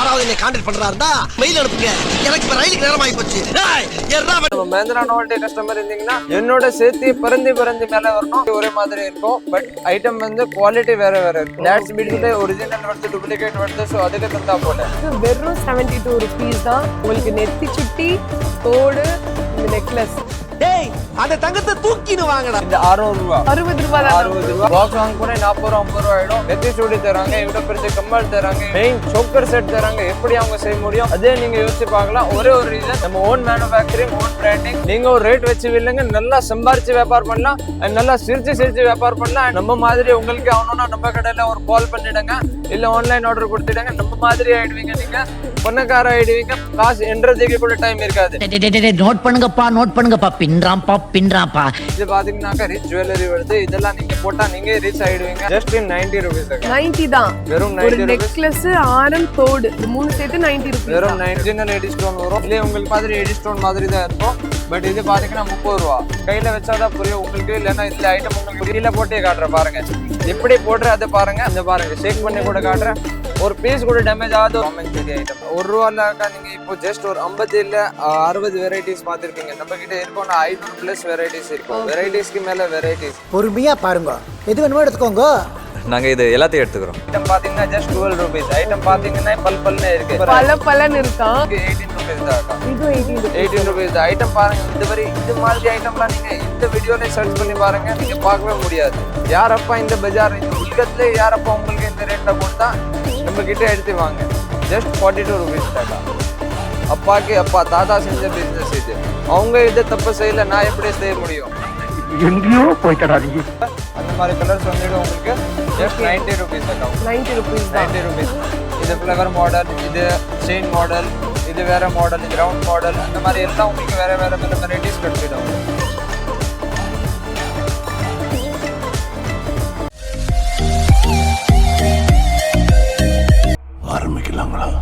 யாராவது என்ன contact பண்றாருந்தா mail அனுப்புங்க. எனக்கு இப்ப ரயிலுக்கு நேரம் ஆகி போச்சு. மஹிந்திரா நோவல்டி கஸ்டமர் இருந்தீங்கன்னா என்னோட சேர்த்து பறந்து மேல வரணும். ஒரே மாதிரி இருக்கும். பட் ஐட்டம் வந்து குவாலிட்டி வேற இருக்கும். லேட்ஸ் பிடிச்சது ஒரிஜினல் வருது, டூப்ளிகேட் வருது. ஸோ அதுக்கு தந்தா போல வெறும் 72 rupees தான். உங்களுக்கு நெத்தி சுட்டி, தோடு, இந்த நெக்லஸ். டேய் அந்த தங்கத்தை தூக்கின்னு வாங்கடா. இந்த 600 ரூபா 60 ரூபாய் தான். 60 ரூபா பாக்ஸ் வாங்க போனா 40 ரூபா 50 ரூபா ஆயிடும். நெத்தி சூடி தராங்க, இவ்வளவு பெரிய கம்மல் தராங்க, மெயின் சோக்கர் செட் தராங்க. எப்படி அவங்க செய்ய முடியும்? அதே நீங்க யோசிச்சு பார்க்கலாம். ஒரே ஒரு ரீசன், நம்ம ஓன் மேனுஃபேக்சரிங், ஓன் பிராண்டிங். நீங்க ஒரு ரேட் வச்சு இல்லைங்க, நல்லா சம்பாரிச்சு வியாபாரம் பண்ணலாம், நல்லா சிரிச்சு வியாபாரம் பண்ணலாம். நம்ம மாதிரி உங்களுக்கு ஆகணும்னா நம்ம கடையில ஒரு கால் பண்ணிடுங்க, இல்ல ஆன்லைன் ஆர்டர் கொடுத்துடுங்க. நம்ம மாதிரி ஆயிடுவீங்க, நீங்க பொண்ணக்கார ஆயிடுவீங்க. காசு என்றதுக்கு கூட டைம் இருக்காது. நோட் பண்ணுங்கப்பா பின்றாம்பா. இது பாத்தீங்கன்னாக்கா ரிச் ஜுவல்லரி வருது. இதெல்லாம் நீங்க போட்டா நீங்க ரிச் ஆயிடுவீங்க. Just in 90 rupees. 90 தான். வெறும் ஒரு 90 rupees. நெக்லஸ், ஆரம், தோடு இது மூணு சேர்த்து 90 rupees. வெறும் 90 எடி ஸ்டோன் வரும். இல்ல உங்களுக்கு மாதிரி எடி ஸ்டோன் மாதிரி தான் இருக்கும். பட் இது பாத்தீங்கன்னா 30 ரூபா. கையில வச்சாதான் புரியும் உங்களுக்கு. இல்லைன்னா இந்த ஐட்டம் உங்களுக்கு கீழே போட்டே காட்டுறேன் பாருங்க. எப்படி போடுற அதை பாருங்க. அந்த பாருங்க ஷேக் பண்ணி கூட காட்டுறேன். ஒரு பீஸ் கூட டேமேஜ் ஆகாது. ஐட்டம் 1 ரூபால நீங்க இப்போ ஜஸ்ட் ஒரு 50 இல்ல 60 வெரைட்டிஸ் பாத்திருக்கீங்க. நம்ம கிட்ட இருக்கும் 500+ வெரைட்டிஸ் இருக்கும். வெரைட்டிஸ்க்கு மேல வெரைட்டிஸ். பொறுமையா பாருங்க, எது வேணுமோ எடுத்துக்கோங்க. நாங்க இது எல்லாத்தையும் எடுத்துக்கிறோம். ஐட்டம் பாத்தீங்கன்னா ஜஸ்ட் 12 rupees. ஐட்டம் பாத்தீங்கன்னா பல்னே இருக்கு. பலன்னு இருக்கான். 18 rupees தான். இது 18 rupees. ஐட்டம் பாருங்க. இது மாதிரி ஐட்டம்லாம் நீங்க இந்த வீடியோல சர்ச் பண்ணி பாருங்க, நீங்க பார்க்கவே முடியாது. யாரப்பா இந்த பஜார், இந்த உலகத்துல யாரப்பா உங்களுக்கு இந்த ரேட்ல கொடுத்தா நம்ம கிட்ட எடுத்து வாங்க. ஜஸ்ட் 42 rupees தாக்கா. அப்பாக்கு அப்பா தாத்தா செஞ்ச பிசினஸ் இது. அவங்க இதை தப்பு செய்யல, நான் எப்படி செய்ய முடியும்? எங்கேயோ போய்ட்டடா நீ. அந்த மாதிரி கலர்ஸ் வந்துட்டு உங்களுக்கு ஜஸ்ட் 90 rupees தாக்கா. 90 rupees தான். 90 rupees. இது ஃப்ளவர் மாடல், இது செயின் மாடல், இது வேற மாடல், இது ரவுண்ட் மாடல். அந்த மாதிரி எல்லாம் உங்களுக்கு வேற வெரைட்டிஸ் கிடைச்சிடும்.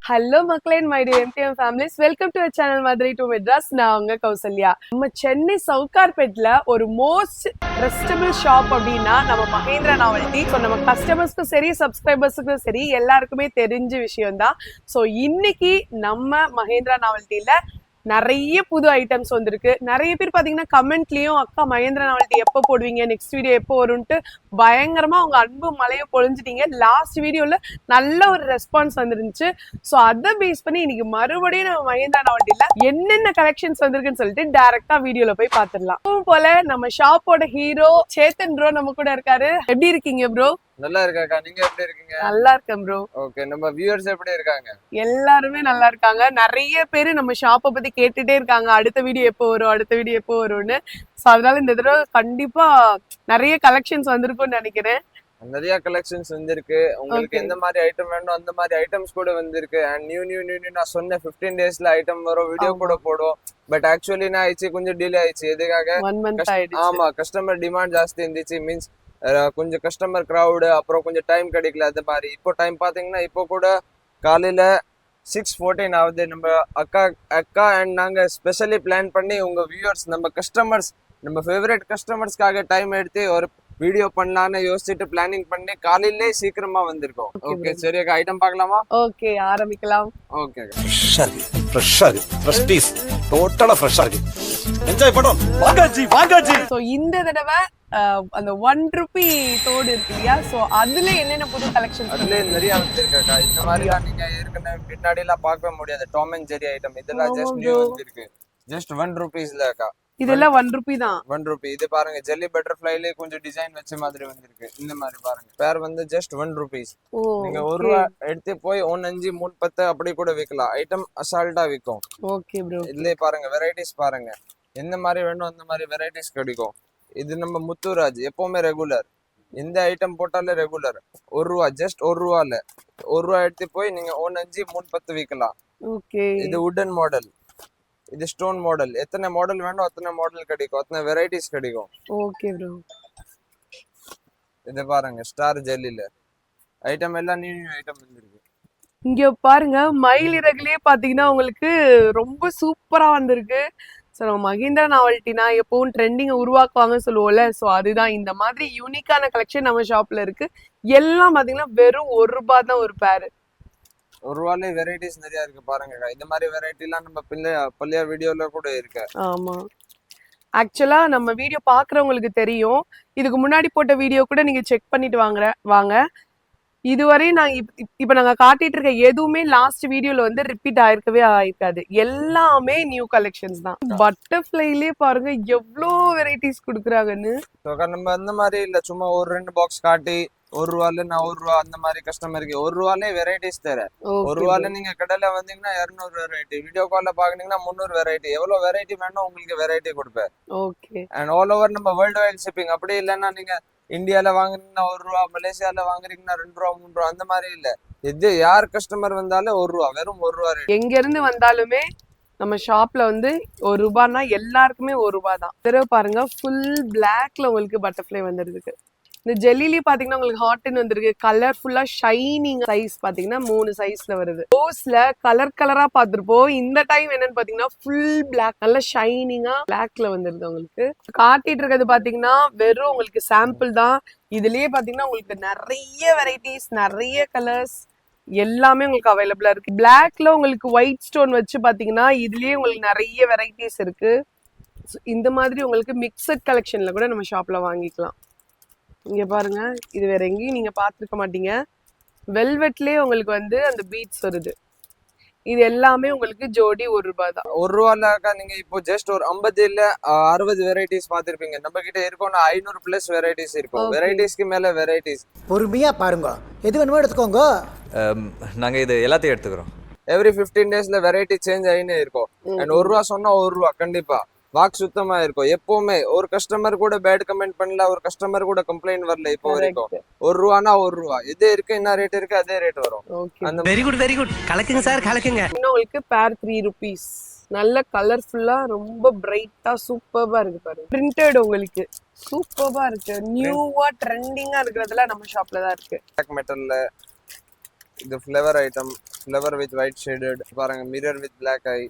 ஹலோ மக்களே, my dear MTM families, welcome to our channel Madurai to Madras. நான் உங்க கௌசல்யா. நம்ம சென்னை சவுகார்பேட்ல ஒரு மோஸ்ட் ட்ரஸ்டபிள் ஷாப் அப்படின்னா நம்ம மஹிந்திரா நாவல்டி. ஸோ நம்ம கஸ்டமர்ஸ்க்கும் சரி, சப்ஸ்கிரைபர்ஸுக்கும் சரி, எல்லாருக்குமே தெரிஞ்ச விஷயம் தான். ஸோ இன்னைக்கு நம்ம மஹிந்திரா நாவல்டியில நிறைய புது ஐட்டம்ஸ் வந்திருக்கு. நிறைய பேர் பாத்தீங்கன்னா கமெண்ட்லயும் அக்கா மஹிந்திரா நாவல்டி எப்போ போடுவீங்க, நெக்ஸ்ட் வீடியோ எப்போ வரும்ட்டு பயங்கரமா உங்க அன்பு மலையை பொழிஞ்சிட்டீங்க. லாஸ்ட் வீடியோல நல்ல ஒரு ரெஸ்பான்ஸ் வந்துருந்துச்சு. ஸோ அதை பேஸ் பண்ணி இன்னைக்கு மறுபடியும் நம்ம மஹிந்திரா நாவல்டியில என்னென்ன கலெக்ஷன்ஸ் வந்திருக்குன்னு சொல்லிட்டு டைரக்டா வீடியோல போய் பாத்துடலாம். போல நம்ம ஷாப்போட ஹீரோ சேத்தன் ப்ரோ நம்ம கூட இருக்காரு. எப்படி இருக்கீங்க ப்ரோ? நல்லா இருக்காக்கா, நீங்க எப்படி இருக்கீங்க? நல்லா இருக்கேன் ப்ரோ. ஓகே, நம்ம வியூவர்ஸ் எப்படி இருக்காங்க? எல்லாருமே நல்லா இருக்காங்க. நிறைய பேரு நம்ம ஷாப்பை பத்தி கேட்டுட்டே இருக்காங்க, அடுத்த வீடியோ எப்போ வரும்னு. சோ அதனால இந்த தடவை கண்டிப்பா நிறைய கலெக்ஷன்ஸ் வந்திருக்கும்னு நினைக்கிறேன். நிறைய கலெக்ஷன்ஸ் வந்திருக்கு. உங்களுக்கு எந்த மாதிரி ஐட்டம் வேணும் அந்த மாதிரி ஐட்டம்ஸ் கூட வந்திருக்கு. அண்ட் நியூ நான் சொன்ன 15 daysல ஐட்டம் வரும், வீடியோ கூட போடும். பட் ஆக்சுவலி நான் ஆயிடுச்சு, கொஞ்சம் டிலே ஆயிடுச்சு. எதுக்காக? 1 month ஆயிடுச்சு. ஆமா, கஸ்டமர் டிமாண்ட் ஜாஸ்தி இருந்துச்சு. மீன்ஸ் கொஞ்சம் கஸ்டமர் கிரவுடு, அப்புறம் கொஞ்சம் டைம் கிடைக்கல. அது மாதிரி இப்போ டைம் பாத்தீங்கன்னா இப்போ கூட காலையில 6:14 ஆகுது. நம்ம அக்கா அண்ட் நாங்க ஸ்பெஷலி பிளான் பண்ணி உங்க வியூவர்ஸ், நம்ம கஸ்டமர்ஸ், நம்ம ஃபேவரட் கஸ்டமர்ஸ்க்காக டைம் எடுத்து ஒரு வீடியோ பண்ணலான்னு யோசிச்சுட்டு பிளானிங் பண்ணி காலையிலே சீக்கிரமா வந்திருக்கோம். ஓகே, சரி அக்கா, ஐட்டம் பார்க்கலாமா? ஓகே, ஆரம்பிக்கலாம். ஓகே, ஃப்ரெஷ்ஷா இருக்கு. ஃப்ரெஷ் பீஸ் டோட்டலா ஃப்ரெஷ்ஷா இருக்கு. என்ஜாய் பண்ணோம். வாங்காஜி. சோ இந்த தடவை அந்த 1 rupee தோடு இருக்கு இல்லையா? சோ அதுல என்னென்ன புது கலெக்ஷன்ஸ்? அதுல நிறைய வந்திருக்காக்கா. இந்த மாதிரி நீங்க ஏற்கனவே பின்னாடி எல்லாம் பார்க்கவே முடியாது. டாம் அண்ட் ஜெரி ஐட்டம் இதெல்லாம் ஜஸ்ட் நியூ வந்திருக்கு. ஜஸ்ட் 1 rupeesல அக்கா. இதெல்லாம் 1 rupee தான். 1 rupee. இது பாருங்க, ஜெல்லி பட்டர்ஃப்ளைல கொஞ்சம் டிசைன் வச்ச மாதிரி வந்திருக்கு. இந்த மாதிரி பாருங்க, பேர் வந்து ஜஸ்ட் 1 rupees. நீங்க 1 ரூபா எடுத்து போய் 1 5 3 10 அப்படி கூட விற்கலாம். ஐட்டம் அசால்ட்டா விற்கும். Okay bro. இதுல பாருங்க வெரைட்டிஸ் பாருங்க, எந்த மாதிரி வேணும் அந்த மாதிரி வெரைட்டிஸ் கிடைக்கும். இது நம்ம முத்துராஜ் எப்பவுமே ரெகுலர். எந்த ஐட்டம் போட்டாலே ரெகுலர். 1 ரூபா, ஜஸ்ட் 1 ரூபால 1 ரூபா எடுத்து போய் நீங்க 1 5 3 10 விற்கலாம். ஓகே. இது வுடன் மாடல், இது ஸ்டோன் மாடல். எத்தனை மாடல் வேணும் அத்தனை மாடல் கிடைக்கும், அத்தனை வெரைட்டிஸ் கிடைக்கும். Okay bro. இது பாருங்க, ஸ்டார் ஜெல்லில ஐட்டம் எல்லாம் நியூ ஐட்டம் வந்திருக்கு. இங்க பாருங்க, மயில் இறகுலயே பாத்தீங்கன்னா உங்களுக்கு ரொம்ப சூப்பரா வந்திருக்கு. ஸோ நம்ம மஹிந்திரா நாவல்டினா எப்பவும் ட்ரெண்டிங்கை உருவாக்குவாங்கன்னு சொல்லுவோம்ல. ஸோ அதுதான் இந்த மாதிரி யூனிக்கான கலெக்ஷன் நம்ம ஷாப்ல இருக்கு. எல்லாம் பாத்தீங்கன்னா வெறும் 1 ரூபாய் தான் ஒரு பேரு. ஒரு ரூபாலே வெரைட்டிஸ் நிறைய இருக்கு பாருங்க. இந்த மாதிரி வெரைட்டி எல்லாம் நம்ம பழைய வீடியோல கூட இருக்கு. ஆமா, ஆக்சுவலா நம்ம வீடியோ பாக்குறவங்களுக்கு தெரியும். இதுக்கு முன்னாடி போட்ட வீடியோ கூட நீங்க செக் பண்ணிட்டு வாங்க. இதுவரை நான் இப்ப நாங்க காட்டிட்டு இருக்க எதுவுமே லாஸ்ட் வீடியோல வந்து ரிப்பீட் ஆயிருக்காது. எல்லாமே நியூ கலெக்ஷன்ஸ் தான். பட்டர்ஃப்ளைலயே பாருங்க எவ்வளோ வெரைட்டிஸ் கொடுக்குறாங்கன்னு. நம்ம அந்த மாதிரி இல்ல, சும்மா ஒரு 2 பாக்ஸ் காட்டி ஒரு ரூபால நான் 1 ரூபா அந்த மாதிரி கஸ்டமருக்கு ஒரு ரூபாலே வெரைட்டிஸ் தர. ஒரு ரூபால நீங்க கடையில வந்தீங்கன்னா 200 வெரைட்டி, வீடியோ கால்ல பாக்குனீங்கன்னா 300 வெரைட்டி, எவ்வளவு வெரைட்டி வேணும் உங்களுக்கு வெரைட்டி கொடுப்பேன். ஓகே. அண்ட் ஆல் ஓவர் நம்ம வேர்ல்டு வைட் ஷிப்பிங். அப்படி இல்லைன்னா நீங்க இந்தியால வாங்குறீங்கன்னா 1 ரூபா, மலேசியால வாங்குறீங்கன்னா 2 ரூபா 3 ரூபா அந்த மாதிரி இல்ல. இது யார் கஸ்டமர் வந்தாலும் 1 ரூபா, வெறும் 1 ரூபா ரேட். எங்க இருந்து வந்தாலுமே நம்ம ஷாப்ல வந்து 1 ரூபான்னா எல்லாருக்குமே 1 ரூபா தான். தடவை பாருங்க ஃபுல் பிளாக்ல உங்களுக்கு பட்டர்ஃப்ளை வந்துருக்கு. இந்த ஜெல்லிலி பாத்தீங்கன்னா உங்களுக்கு ஹாட்டன் வந்திருக்கு. கலர்ஃபுல்லா ஷைனிங் சைஸ் பாத்தீங்கன்னா 3 சைஸ்ல வருது. ரோஸ்ல கலரா பாத்துருப்போம். இந்த டைம் என்னன்னு பாத்தீங்கன்னா ஃபுல் பிளாக், நல்ல ஷைனிங்கா பிளாக்ல வந்துருது. உங்களுக்கு காட்டிட்டு இருக்கிறது பாத்தீங்கன்னா வெறும் உங்களுக்கு சாம்பிள் தான். இதுலயே பாத்தீங்கன்னா உங்களுக்கு நிறைய வெரைட்டிஸ், நிறைய கலர்ஸ் எல்லாமே உங்களுக்கு அவைலபிளா இருக்கு. பிளாக்ல உங்களுக்கு ஒயிட் ஸ்டோன் வச்சு பாத்தீங்கன்னா இதுலயே உங்களுக்கு நிறைய வெரைட்டிஸ் இருக்கு. இந்த மாதிரி உங்களுக்கு மிக்சட் கலெக்ஷன்ல கூட நம்ம ஷாப்ல வாங்கிக்கலாம். இங்க பாருங்க, இது வேற எங்கேயும் நீங்க பாத்துருக்க மாட்டீங்க. வெல்வெட்லயே உங்களுக்கு வந்து அந்த பீட்ஸ் வருது. இது எல்லாமே உங்களுக்கு ஜோடி 1 ரூபாய் தான். 1 ரூபாய்க்கா நீங்க இப்போ ஜஸ்ட் ஒரு 50 இல்ல 60 வெரைட்டிஸ் பாத்திருப்பீங்க. நம்ம கிட்ட இருக்கோம்னா 500 பிளஸ் வெரைட்டிஸ் இருக்கும். வெரைட்டிஸ்க்கு மேல வெரைட்டிஸ். பொறுமையா பாருங்க, எது வேணுமோ எடுத்துக்கோங்க. நாங்க இது எல்லாத்தையும் எடுத்துக்கிறோம். எவ்ரி 15 டேஸ்ல வெரைட்டி சேஞ்ச் ஆயினே இருக்கும். அண்ட் 1 ரூபா சொன்னா 1 ரூபா கண்டிப்பா வாக்கு சுத்தமா இருக்கும். எப்பவுமே ஒரு கஸ்டமர் கூட பேட் கமெண்ட் பண்ணல, ஒரு கஸ்டமர் கூட கம்ப்ளைண்ட் வரல இப்போ வரைக்கும். 1 ரூபானா 1 ரூபா, எது இருக்கு என்ன ரேட் இருக்கு அதே ரேட் வரும். அந்த வெரி குட் கலக்குங்க சார், கலக்குங்க. இன்னும் உங்களுக்கு பேர் 3 rupees. நல்ல கலர்ஃபுல்லா ரொம்ப பிரைட்டா சூப்பர்பா இருக்கு பாருங்க. பிரிண்டட் உங்களுக்கு சூப்பர்பா இருக்கு. நியூவா ட்ரெண்டிங்கா இருக்கிறதுல நம்ம ஷாப்ல தான் இருக்கு. பிளாக் மெட்டல்ல இது flower item, flower with white shaded பாருங்க, mirror with black eye.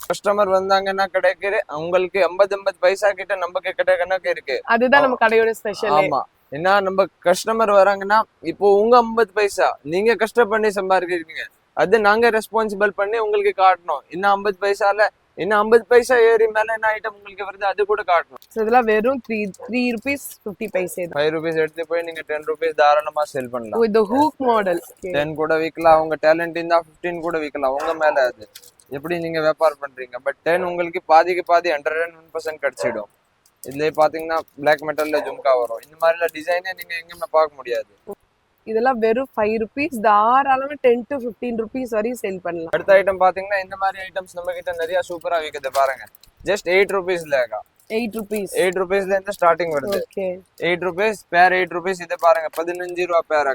Customer வந்தாங்கன்னா கிடைக்கிற உங்களுக்கு 50 பைசா கிட்ட நமக்கு கிட்ட கணக்கு இருக்கு. அதுதான் நம்ம கடையோட ஸ்பெஷல். ஆமா, ஏன்னா நம்ம கஸ்டமர் வராங்கன்னா இப்போ உங்க 50 பைசா நீங்க கஷ்டம் பண்ணி சம்பாதிக்கிறீங்க, அது நாங்க ரெஸ்பான்சிபிள் பண்ணி உங்களுக்கு காட்டணும். இன்னும் 50 பைசால இன்னும் 50 பைசா ஏறி மேல என்ன ஐட்டம் உங்களுக்கு வருது அது கூட காட்டணும். இதெல்லாம் வெறும் 3 rupees 50 paise. 5 rupees எடுத்து போய் நீங்க 10 rupees தாராளமா சேல் பண்ணலாம். இந்த ஹூக் மாடல் 10 கூட விற்கலாம். உங்க டேலண்ட் இருந்தா 15 கூட விற்கலாம். உங்க மேல அது எப்படி நீங்க வியாபாரம் பண்றீங்க. பட் 10 உங்களுக்கு பாதிக்கு பாதி 101% கிடைச்சிடும். இதுலயே பாத்தீங்கன்னா பிளாக் மெட்டல்ல ஜும்கா வரும். இந்த மாதிரி டிசைனே நீங்க எங்கேயுமே பார்க்க முடியாது. இதெல்லாம் வெறும் 5 rupees, தாராளமா 10 to 15 rupees வரையும் சேல் பண்ணலாம். அடுத்த ஐட்டம் பாத்தீங்கன்னா இந்த மாதிரி ஐட்டம்ஸ் நம்ம கிட்ட நிறைய சூப்பரா விக்குது பாருங்க. Just 8 rupeesல 8 rupees. 8 rupeesல இருந்து ஸ்டார்டிங் வருது. ஓகே. 8 rupees பேர் 8 rupees. இது பாருங்க 15 ரூபா பேர்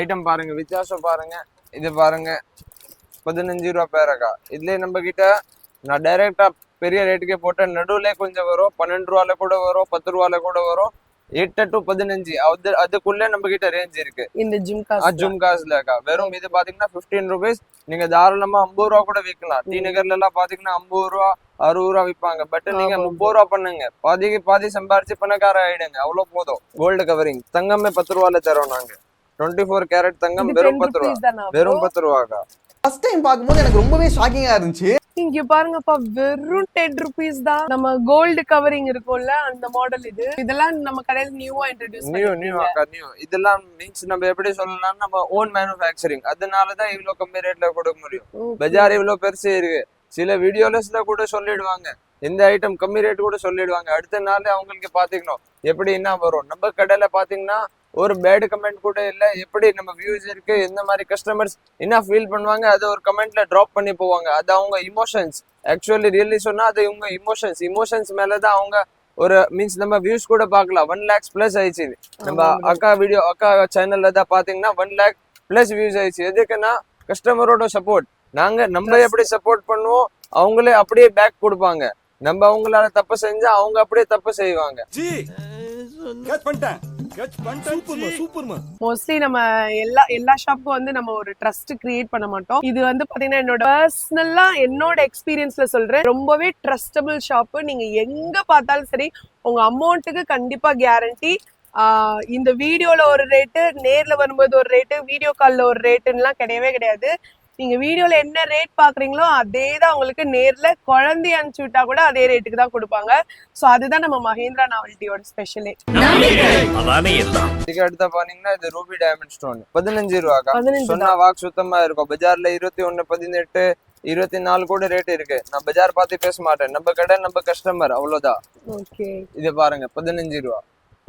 ஐட்டம் பாருங்க, வித்தியாசம் பாருங்க. இது பாருங்க 15 ரூபா பேர் இதுலயே நம்ம கிட்ட நான் டைரக்டா பெரிய ரேட்டுக்கே போட்டேன். நடுவுல கொஞ்சம் வரும், 12 ரூபால கூட வரும், 10 ரூபால கூட வரும், 8 to 15 அதுக்குள்ள நம்ம கிட்ட ரேஞ்ச் இருக்கு. இந்த ஜும்காஸ்ல வெறும் இது பாத்தீங்கன்னா 15 rupees. நீங்க தாராளமா 50 ரூபா கூட விற்கலாம். டி நகர்ல எல்லாம் பாத்தீங்கன்னா 50 ரூபா 60 ரூபா விற்பாங்க. பட் நீங்க 30 ரூபா பண்ணுங்க, பாதிக்கு பாதி சம்பாரிச்சு பணக்கார ஆயிடுங்க, அவ்வளவு போதும். கோல்டு கவரிங் தங்கமே 10 ரூபால தரோம் நாங்க. 24 கேரட் தங்கம் வெறும் 10 ரூபா, வெறும் 10 ரூபாக்கா. ஃபர்ஸ்ட் டைம் பாக்கும்போது எனக்கு ரொம்பவே ஷாக்கிங்கா இருந்துச்சு. இங்க பாருங்கப்பா, வெறும் 10 rupees தான். நம்ம கோல்டு கவரிங் இருக்கும்ல அந்த மாடல் இது. இதெல்லாம் நம்ம கடையில நியூவா இன்ட்ரோ듀ஸ் நியூ. இதெல்லாம் மீன்ஸ் நம்ம எப்படி சொல்லலாம், நம்ம ஓன் மேனுஃபேக்சரிங். அதனாலதான் இவ்வளவு கம்மி ரேட்ல கொடுக்க முடியும். பஜார் இவ்வளவு பெருசு இருக்கு. சில வீடியோலஸ்ல கூட சொல்லிடுவாங்க, இந்த ஐட்டம் கம்மி ரேட் கூட சொல்லிடுவாங்க. அடுத்த நாள் அவங்களுக்கு பாத்தீங்கன்னா எப்படி என்ன வரும். நம்ம கடையில பாத்தீங்கன்னா ஒரு பேட் கமெண்ட் கூட இல்ல. எப்படி நம்ம வியூஸ் இருக்கு, எந்த மாதிரி கஸ்டமர்ஸ் என்ன ஃபீல் பண்ணுவாங்க அது ஒரு கமெண்ட்ல டிராப் பண்ணி போவாங்க. அது அவங்க இமோஷன்ஸ். ஆக்சுவலி ரியலி சொன்னா அது இவங்க இமோஷன்ஸ் மேலதான் அவங்க ஒரு மீன்ஸ் நம்ம வியூஸ் கூட பார்க்கலாம். 1 lakhs plus ஆயிடுச்சு. நம்ம அக்கா சேனல்ல தான் பாத்தீங்கன்னா 1 lakh plus வியூஸ் ஆயிடுச்சு. எதுக்குன்னா கஸ்டமரோட சப்போர்ட். நம்ம எப்படி சப்போர்ட் பண்ணுவோம், அவங்களே அப்படியே பேக் கொடுப்பாங்க. நம்ம அவங்களால தப்பு செஞ்சா அவங்க அப்படியே தப்பு செய்வாங்க. மோஸ்ட்லி நம்ம எல்லா ஷாப்புக்கும் வந்து நம்ம ஒரு ட்ரஸ்ட் கிரியேட் பண்ண மாட்டோம். இது வந்து பாத்தீங்கன்னா என்னோட பர்சனலா என்னோட எக்ஸ்பீரியன்ஸ்ல சொல்றேன், ரொம்பவே ட்ரஸ்டபிள் ஷாப். நீங்க எங்க பார்த்தாலும் சரி உங்க அமௌண்ட்டுக்கு கண்டிப்பா கேரண்டி. இந்த வீடியோல ஒரு ரேட்டு, நேர்ல வரும்போது ஒரு ரேட்டு, வீடியோ கால்ல ஒரு ரேட்டுலாம் கிடையவே கிடையாது. நீங்க வீடியோல என்ன ரேட் பாக்குறீங்களோ அதே தான் உங்களுக்கு நேர்ல குழந்தை அனுப்பிச்சு விட்டா கூட அதே ரேட்டுக்கு தான் கொடுப்பாங்க. சோ அதுதான் நம்ம மஹேந்திரா நாவல்ட்டியோட ஸ்பெஷலே. இதுக்கு அடுத்த பாத்தீங்கன்னா இது ரூபி டைமண்ட் ஸ்டோன் 15 ரூபாக்கா. 15 சொன்னா வாக்கு சுத்தமா இருக்கும். பஜார்ல 21, 18, 24 கூட ரேட் இருக்கு. நான் பஜார் பார்த்து பேச மாட்டேன். நம்ம கடை நம்ம கஸ்டமர் அவ்வளவுதான். ஓகே, இது பாருங்க 15 ரூபா.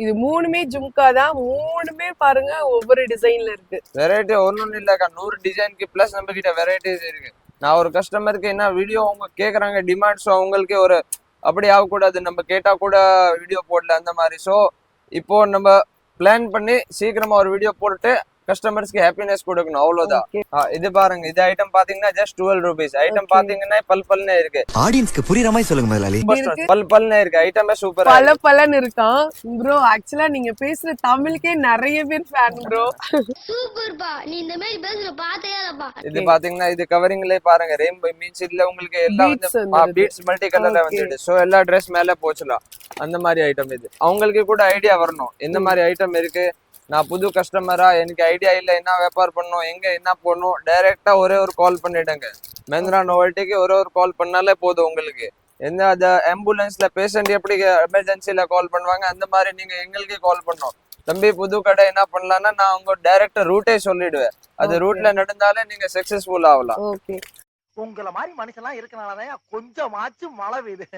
இது மூணுமே ஜும்கா தான். மூணுமே பாருங்க ஒவ்வொரு டிசைன்ல இருக்கு. வெரைட்டி ஒன்னும் இல்லக்கா, 100 டிசைனுக்கு பிளஸ் நம்ம கிட்ட வெரைட்டிஸ் இருக்கு. நான் ஒரு கஸ்டமருக்கு என்ன வீடியோ அவங்க கேக்குறாங்க டிமாண்ட், ஸோ அவங்களுக்கு ஒரு அப்படி ஆகக்கூடாது, நம்ம கேட்டா கூட வீடியோ போடல அந்த மாதிரி. ஸோ இப்போ நம்ம பிளான் பண்ணி சீக்கிரமா ஒரு வீடியோ போட்டு கஸ்டமர்ஸ்க்கு ஹாப்பினஸ் கொடுக்கணும் அவ்வளவுதான். இது பாருங்க, இது ஐட்டம் பாத்தீங்கன்னா ஜஸ்ட் 12 rupees. ஐட்டம் பாத்தீங்கன்னா பல்பல்னே இருக்கு. ஆடியன்ஸ்க்கு புரியுற மாதிரி சொல்லுங்க முதலாளி. பல்பல்னே இருக்கு, ஐட்டமே சூப்பரா பல பலன்னு இருக்கான் ப்ரோ. ஆக்சுவலா நீங்க பேசுற தமிழுக்கே நிறைய பேர் ஃபேன் ப்ரோ. சூப்பர் பா, நீ இந்த மாதிரி பேசுற பார்த்தே இல்லப்பா. இது பாத்தீங்கன்னா இது கவரிங்லயே பாருங்க ரெயின்போ மீன்ஸ் இதுல உங்களுக்கு எல்லாம் வந்து பீட்ஸ் மல்டி கலர்ல வந்துடுது. சோ எல்லா ட்ரெஸ் மேல போச்சலாம் அந்த மாதிரி ஐட்டம். இது அவங்களுக்கு கூட ஐடியா வரணும் எந்த மாதிரி ஐட்டம் இருக்கு. நான் புது கஸ்டமரா, எனக்கு ஐடியா இல்லை என்ன வியாபாரம் பண்ணணும், எங்க என்ன போடணும், டைரக்டா ஒரே ஒரு கால் பண்ணிடுங்க. மஹேந்திரா நோவல்ட்டிக்கு ஒரு கால் பண்ணாலே போதும் உங்களுக்கு. எந்த அந்த ஆம்புலன்ஸ்ல பேஷண்ட் எப்படி எமர்ஜென்சில கால் பண்ணுவாங்க அந்த மாதிரி நீங்க எங்களுக்கு கால் பண்ணணும். தம்பி புது கடை என்ன பண்ணலாம்னா நான் உங்க டைரக்டா ரூட்டே சொல்லிடுவேன். அது ரூட்ல நடந்தாலே நீங்க சக்சஸ்ஃபுல் ஆகலாம். ஓகே, உங்களை மாதிரி மனுஷன்லாம் இருக்கனாலதான் கொஞ்சமாச்சும் மழை பெய்யுது.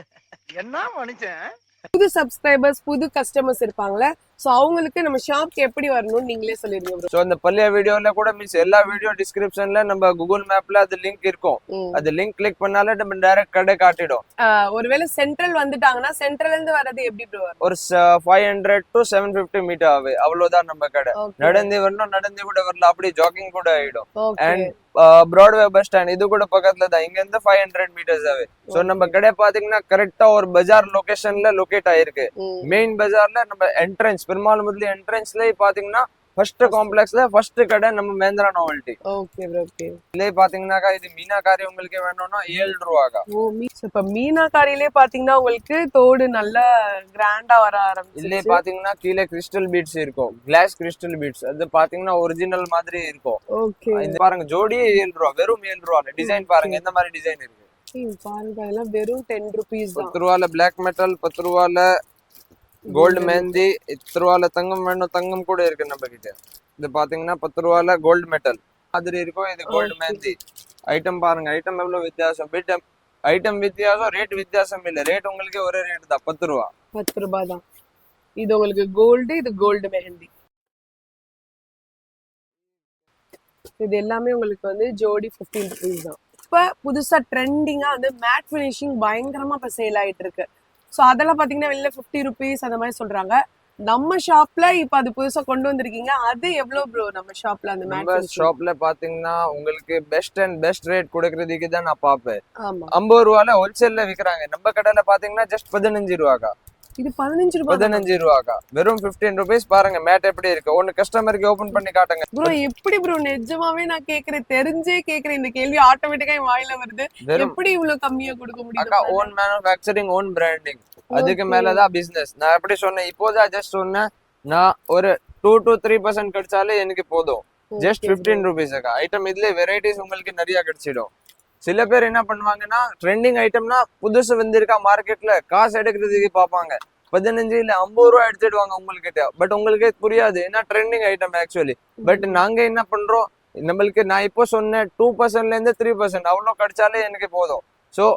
என்ன மனுஷன். புது சப்ஸ்கிரைபர்ஸ் புது கஸ்டமர்ஸ் இருப்பாங்கல்ல, சோ அவங்களுக்கு நம்ம ஷாப்க்கு எப்படி வரணும்னு நீங்களே சொல்லிருங்க ப்ரோ. சோ அந்த பழைய வீடியோல கூட மீன்ஸ் எல்லா வீடியோ டிஸ்கிரிப்ஷன்ல நம்ம கூகுள் மேப்ல அது லிங்க் இருக்கும். அது லிங்க் கிளிக் பண்ணாலே நம்ம டைரக்ட் கடை காட்டிடும். ஒருவேளை சென்ட்ரல் வந்துட்டாங்கன்னா சென்ட்ரல்ல இருந்து வரது எப்படி ப்ரோ வரும்? ஒரு 500 to 750 மீட்டர் ஆகுது, அவ்வளவுதான் நம்ம கடை. நடந்து வரணும், நடந்து கூட வரலாம், அப்படி ஜாகிங் கூட ஆயிடும். அண்ட் பிராட்வே பஸ் ஸ்டாண்ட் இது கூட பக்கத்துல தான், இங்க இருந்து 500 மீட்டர்ஸ் ஆகுது. சோ நம்ம கடை பாத்தீங்கன்னா கரெக்டா ஒரு பஜார் லொகேஷன்ல லொகேட் ஆயிருக்கு. மெயின் பஜார்ல நம்ம என்ட்ரன்ஸ் பெருமாள் முதலி என்ட்ரன்ஸ்ல பாத்தீங்கன்னா ஃபர்ஸ்ட் காம்ப்ளெக்ஸ்ல ஃபர்ஸ்ட் கடை நம்ம Mahendra novelty. Okay bro. Okay, இதுல பாத்தீங்கன்னாக்கா இது மீனாகாரி உங்களுக்கு வேணும்னா 7 ரூபாக்கா. இப்ப மீனாகாரியிலே பாத்தீங்கன்னா உங்களுக்கு தோடு நல்லா கிராண்டா வர ஆரம்பிச்சு. இதுல பாத்தீங்கன்னா கீழே கிறிஸ்டல் பீட்ஸ் இருக்கும், கிளாஸ் கிறிஸ்டல் பீட்ஸ். அது பாத்தீங்கன்னா ஒரிஜினல் மாதிரி இருக்கும். ஓகே, இது பாருங்க ஜோடியே 7 ரூபா, வெறும் 7 ரூபா. டிசைன் பாருங்க எந்த மாதிரி டிசைன் இருக்கு பாருங்க. அதெல்லாம் வெறும் 10 rupees தான். 10 ரூபால பிளாக் மெட்டல், 10 ரூபால கோல்டு மெஹந்தி, 10 ரூபால தங்கம் வேணும், தங்கம் கூட இருக்கு நம்ம கிட்ட. இது பாத்தீங்கன்னா 10 ரூபால கோல்டு மெட்டல் மாதிரி இருக்கும். இது கோல்டு மெஹந்தி ஐட்டம் பாருங்க. ஐட்டம் எவ்வளவு வித்தியாசம், ஐட்டம் வித்தியாசம், ரேட் வித்தியாசம் இல்ல. ரேட் உங்களுக்கு ஒரே ரேட் தான், 10 ரூபா. 10 ரூபாய் தான். இது உங்களுக்கு கோல்டு, இது கோல்டு மெஹந்தி. இது எல்லாமே உங்களுக்கு வந்து ஜோடி 15 rupees தான். இப்ப புதுசா ட்ரெண்டிங்கா வந்து மேட் ஃபினிஷிங் பயங்கரமா இப்ப சேல் ஆயிட்டு இருக்கு. சோ அதெல்லாம் பாத்தீங்கன்னா வெளில 50 rupees அந்த மாதிரி சொல்றாங்க. நம்ம ஷாப்ல இப்ப அது புதுசா கொண்டு வந்திருக்கீங்க. அது எவ்வளவு ப்ரோ நம்ம ஷாப்ல அந்த மேட் ஃபினிஷிங்? ஷாப்ல பாத்தீங்கன்னா உங்களுக்கு பெஸ்ட் ரேட் கொடுக்கறதுக்கு தான் நான் பாப்பேன். ஆமா, 50 ரூபால ஹோல்சேல்ல விக்கிறாங்க. நம்ம கடையில பாத்தீங்கன்னா ஜஸ்ட் 15 ரூபாக்கா. இது 15 ரூபாய். 15 ரூபாக்கா, வெறும் 15 rupees. பாருங்க மேட் எப்படி இருக்கு, ஒன்னு கஸ்டமருக்கு ஓபன் பண்ணி காட்டுங்க ப்ரோ. எப்படி ப்ரோ, நிஜமாவே நான் கேக்குறேன், தெரிஞ்சே கேக்குறேன். இந்த கேள்வி ஆட்டோமேட்டிக்கா என் வாயில வருது. எப்படி இவ்வளவு கம்மியா கொடுக்க முடியும்? ஓன் மேனுஃபேக்சரிங், ஓன் பிராண்டிங், அதுக்கு மேலதான் பிசினஸ். நான் எப்படி சொன்னேன், இப்போதான் ஜஸ்ட் சொன்னேன், நான் ஒரு 2 to 3% கிடைச்சாலே எனக்கு போதும். Just 15 rupees. ஐட்டம் இதுல வெரைட்டிஸ் உங்களுக்கு நிறைய கிடைச்சிடும். சில பேர் என்ன பண்ணுவாங்கன்னா ட்ரெண்டிங் ஐட்டம்னா புதுசு வந்திருக்கா மார்க்கெட்ல காசு எடுக்கிறதுக்கு பார்ப்பாங்க. 15 இல்ல 50 ரூபா எடுத்துடுவாங்க உங்ககிட்ட. பட் உங்களுக்கு புரியாது, ஏன்னா ட்ரெண்டிங் ஐட்டம் ஆக்சுவலி. பட் நாங்க என்ன பண்றோம், நம்மளுக்கு நான் இப்போ சொன்னேன் 2%ல இருந்து 3% அவ்வளவு கிடைச்சாலே எனக்கு போதும். சோ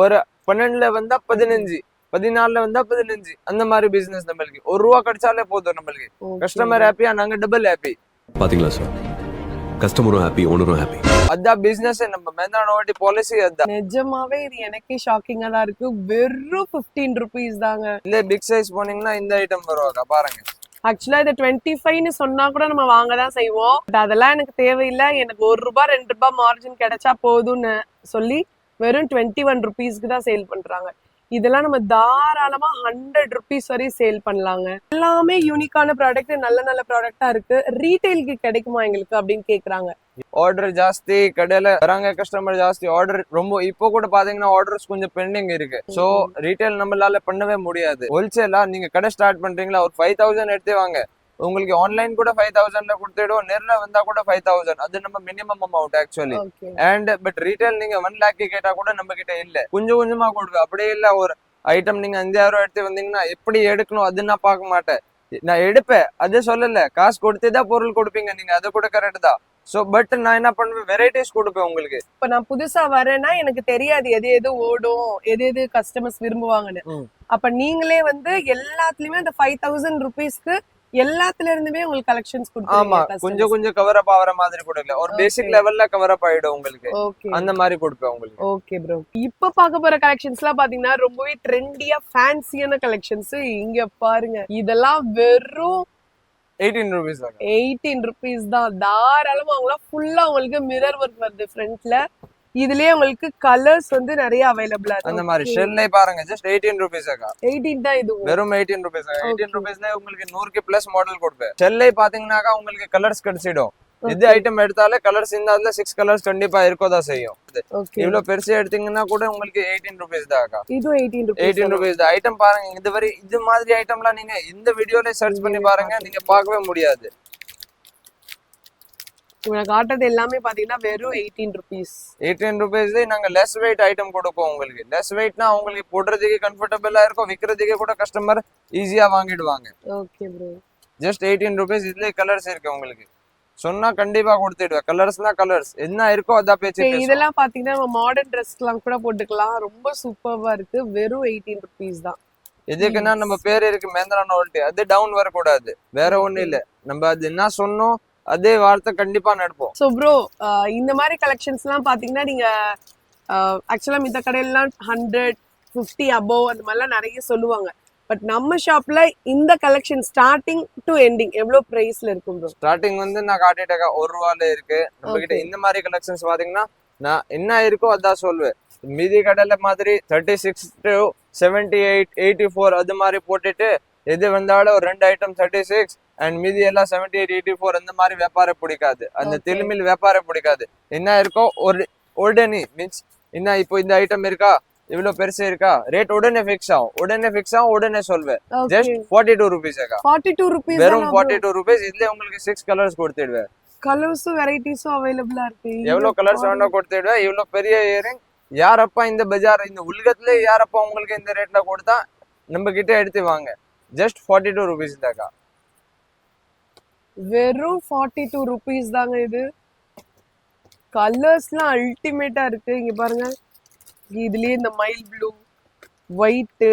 ஒரு 12ல வந்தா 15, 14ல வந்தா 15, அந்த மாதிரி பிசினஸ் நம்மளுக்கு 1 ரூபா கிடைச்சாலே போதும். நம்மளுக்கு கஸ்டமர் ஹாப்பியா, நாங்க டபுள் ஹாப்பி. பாத்தீங்களா சார், கஸ்டமரும் ஹாப்பி, ஓனரும் ஹாப்பி. அதான் பிசினஸ், நம்ம மஹேந்திரா நோவல்ட்டி பாலிசி அதான். நிஜமாவே இது எனக்கே ஷாக்கிங்கா தான் இருக்கு. வெறும் 15 rupees தாங்க. இல்ல பிக் சைஸ் போனீங்கன்னா இந்த ஐட்டம் வருவாங்க பாருங்க. ஆக்சுவலா இதை 25ன்னு சொன்னா கூட நம்ம வாங்க தான் செய்வோம். பட் அதெல்லாம் எனக்கு தேவையில்லை. எனக்கு 1 ரூபாய் 2 ரூபாய் மார்ஜின் கிடைச்சா போதும்னு சொல்லி வெறும் 21 rupeesக்கு தான் சேல் பண்றாங்க. இதெல்லாம் நம்ம தாராளமா 100 rupees வரை சேல் பண்ணலாங்க. எல்லாமே யூனிக்கான ப்ராடக்ட், நல்ல நல்ல ப்ராடக்டா இருக்கு. ரீட்டைலுக்கு கிடைக்குமா எங்களுக்கு அப்படின்னு கேக்குறாங்க. ஆர்டர் ஜாஸ்தி, கடையில வராங்க கஸ்டமர் ஜாஸ்தி, ஆர்டர் ரொம்ப. இப்போ கூட பாத்தீங்கன்னா ஆர்டர்ஸ் கொஞ்சம் பெண்டிங் இருக்கு. சோ ரீட்டைல் நம்மளால பண்ணவே முடியாது. ஹோல்சேலா நீங்க கடை ஸ்டார்ட் பண்றீங்களா, ஒரு 5000 எடுத்து வாங்க. உங்களுக்கு ஆன்லைன் கூட 5000ல கொடுத்துடுவோம், நேர்ல வந்தா கூட 5000. அது நம்ம minimum amount actually. Okay and but retail நீங்க 1 lakh கேட்டா கூட நம்ம கிட்ட இல்ல, கொஞ்சம் கொஞ்சமா கொடுப்பேன். அப்படியே இல்ல ஒரு ஐட்டம் நீங்க 5000 எடுத்து வந்தீங்கன்னா எப்படி எடுக்கணும் அது நான் பார்க்க மாட்டேன், நான் எடுப்பேன். அது சொல்லல, காசு கொடுத்துதான் பொருள் கொடுப்பீங்க நீங்க, அது கூட கரெக்ட் தான். சோ பட் நான் என்ன பண்ணுவேன், வெரைட்டிஸ் கொடுப்பேன் உங்களுக்கு. இப்ப நான் புதுசா வரேன்னா எனக்கு தெரியாது எது எது ஓடும், எது எது கஸ்டமர்ஸ் விரும்புவாங்கன்னு. அப்ப நீங்களே வந்து எல்லாத்துலயுமே அந்த 5000 ருபீஸ்க்கு எல்லாத்துல இருந்துமே உங்களுக்கு கலெக்ஷன்ஸ் ஆமா, கொடுப்பீங்க. கொஞ்சம் கொஞ்சம் கவர் அப் ஆகிற மாதிரி கொடுக்கல, ஒரு பேசிக் லெவல்ல கவர் அப் ஆயிடும் உங்களுக்கு, ஓகே அந்த மாதிரி கொடுப்பேன் உங்களுக்கு. Okay bro. இப்ப பார்க்க போற கலெக்ஷன்ஸ் எல்லாம் பாத்தீங்கன்னா ரொம்பவே ட்ரெண்டியா ஃபேன்சியான கலெக்ஷன்ஸ். இங்க பாருங்க, இதெல்லாம் வெறும் 18 rupees தான். 18 ருபீஸ் தான். தாராளமா வாங்கலாம். ஃபுல்லா உங்களுக்கு மிரர் ஒர்க் வருது ஃப்ரண்ட்ல. இதுலயே உங்களுக்கு கலர்ஸ் வந்து நிறைய அவைலபிளா இருக்கு. அந்த மாதிரி ஷெல்லே பாருங்க, ஜஸ்ட் 18 rupees ஆகா. 18 தான் இது. வெறும் 18 rupees. 18 rupeesல உங்களுக்கு 100 பிளஸ் மாடல் கொடுப்பேன். ஷெல்லே பாத்தீங்கன்னாக்கா உங்களுக்கு கலர்ஸ் கிடைச்சிடும். இது ஐட்டம் எடுத்தாலே கலர்ஸ் இந்த அதுல 6 கலர்ஸ் கண்டிப்பா இருக்கதான் செய்யும். ஓகே இவ்வளவு பெருசு எடுத்தீங்கன்னா கூட உங்களுக்கு 18 rupees தான் ஆகா. இது 18 ருபீஸ். 18 rupees தான். ஐட்டம் பாருங்க, இதுவரை இது மாதிரி ஐட்டம்லாம் நீங்க இந்த வீடியோல சர்ச் பண்ணி பாருங்க, நீங்க பார்க்கவே முடியாது. உங்களுக்கு காட்டுறது எல்லாமே பாத்தீங்கன்னா வெறும் 18 ருபீஸ். 18 rupees நாங்க லெஸ் வெயிட் ஐட்டம் கொடுப்போம் உங்களுக்கு. லெஸ் வெயிட்னா உங்களுக்கு போடுறதுக்கு கம்ஃபர்டபுளா இருக்கும், விக்கிறதுக்கு கூட கஸ்டமர் ஈஸியா வாங்கிடுவாங்க. Okay bro. Just 18 rupees. இதுல கலர்ஸ் இருக்கு உங்களுக்கு, சொன்னா கண்டிப்பா கொடுத்துடுவேன். கலர்ஸ்னா கலர்ஸ் என்ன இருக்கோ அதான் பேச்சு. இதெல்லாம் பாத்தீங்கன்னா நம்ம மாடர்ன் ட்ரெஸ்லாம் கூட போட்டுக்கலாம். ரொம்ப சூப்பர்வா இருக்கு. வெறும் 18 ருபீஸ் தான். எதுக்குன்னா நம்ம பேர் இருக்கு மேந்திரா நோல்ட்டி, அது டவுன் வரக்கூடாது, வேற ஒண்ணு இல்ல. நம்ம அது என்ன சொன்னோம் அதே வார்த்தை கண்டிப்பா நடப்போம். சோ ப்ரோ, இந்த மாதிரி கலெக்ஷன்ஸ் எல்லாம் பாத்தீங்கன்னா நீங்க ஆக்சுவலா மித்த கடையெல்லாம் 150 அபோவ் அந்த மாதிரிலாம் நிறைய சொல்லுவாங்க. பட் நம்ம ஷாப்ல இந்த கலெக்ஷன் ஸ்டார்டிங் டு எண்டிங் எவ்வளவு பிரைஸ்ல இருக்கும் ப்ரோ? ஸ்டார்டிங் வந்து நான் காட்டிட்டேன் 1 ரூபால இருக்கு நம்ம கிட்ட. இந்த மாதிரி கலெக்ஷன்ஸ் பாத்தீங்கன்னா நான் என்ன இருக்கோ அதான் சொல்லுவேன். மீதி கடையில மாதிரி 36 to 78 84 அது மாதிரி போட்டுட்டு எது வந்தாலும் ஒரு 2 ஐட்டம் 36 அண்ட் மீதி எல்லாம் 78 84 அந்த மாதிரி வியாபாரம் பிடிக்காது, அந்த திருமில் வியாபாரம் பிடிக்காது. என்ன இருக்கோ ஒரு உடனே மீன்ஸ் என்ன இப்போ இந்த ஐட்டம் இருக்கா, இவ்வளவு பெருசு இருக்கா, ரேட் உடனே ஃபிக்ஸ் ஆகும், உடனே சொல்வேன். ஜஸ்ட் 42 rupees ஆகா. 42 ருபீஸ். வெறும் 42 rupees. இதுல உங்களுக்கு 6 கலர்ஸ் கொடுத்துடுவேன். கலர்ஸும் வெரைட்டிஸும் அவைலபிளா இருக்கு. எவ்வளவு கலர்ஸ் வேணா கொடுத்துடுவேன். இவ்வளவு பெரிய இயரிங் யாரப்பா இந்த பஜார் இந்த உலகத்துல யாரப்பா உங்களுக்கு இந்த ரேட்ல கொடுத்தா நம்ம கிட்ட எடுத்து வாங்க. ஜஸ்ட் 42 rupees தாக்கா. வெறும் 42 ருபீஸ் தாங்க இது. கலர்ஸ்லாம் அல்டிமேட்டா இருக்கு. இங்க பாருங்க, இதுலயே இந்த மைல் ப்ளூ, ஒயிட்.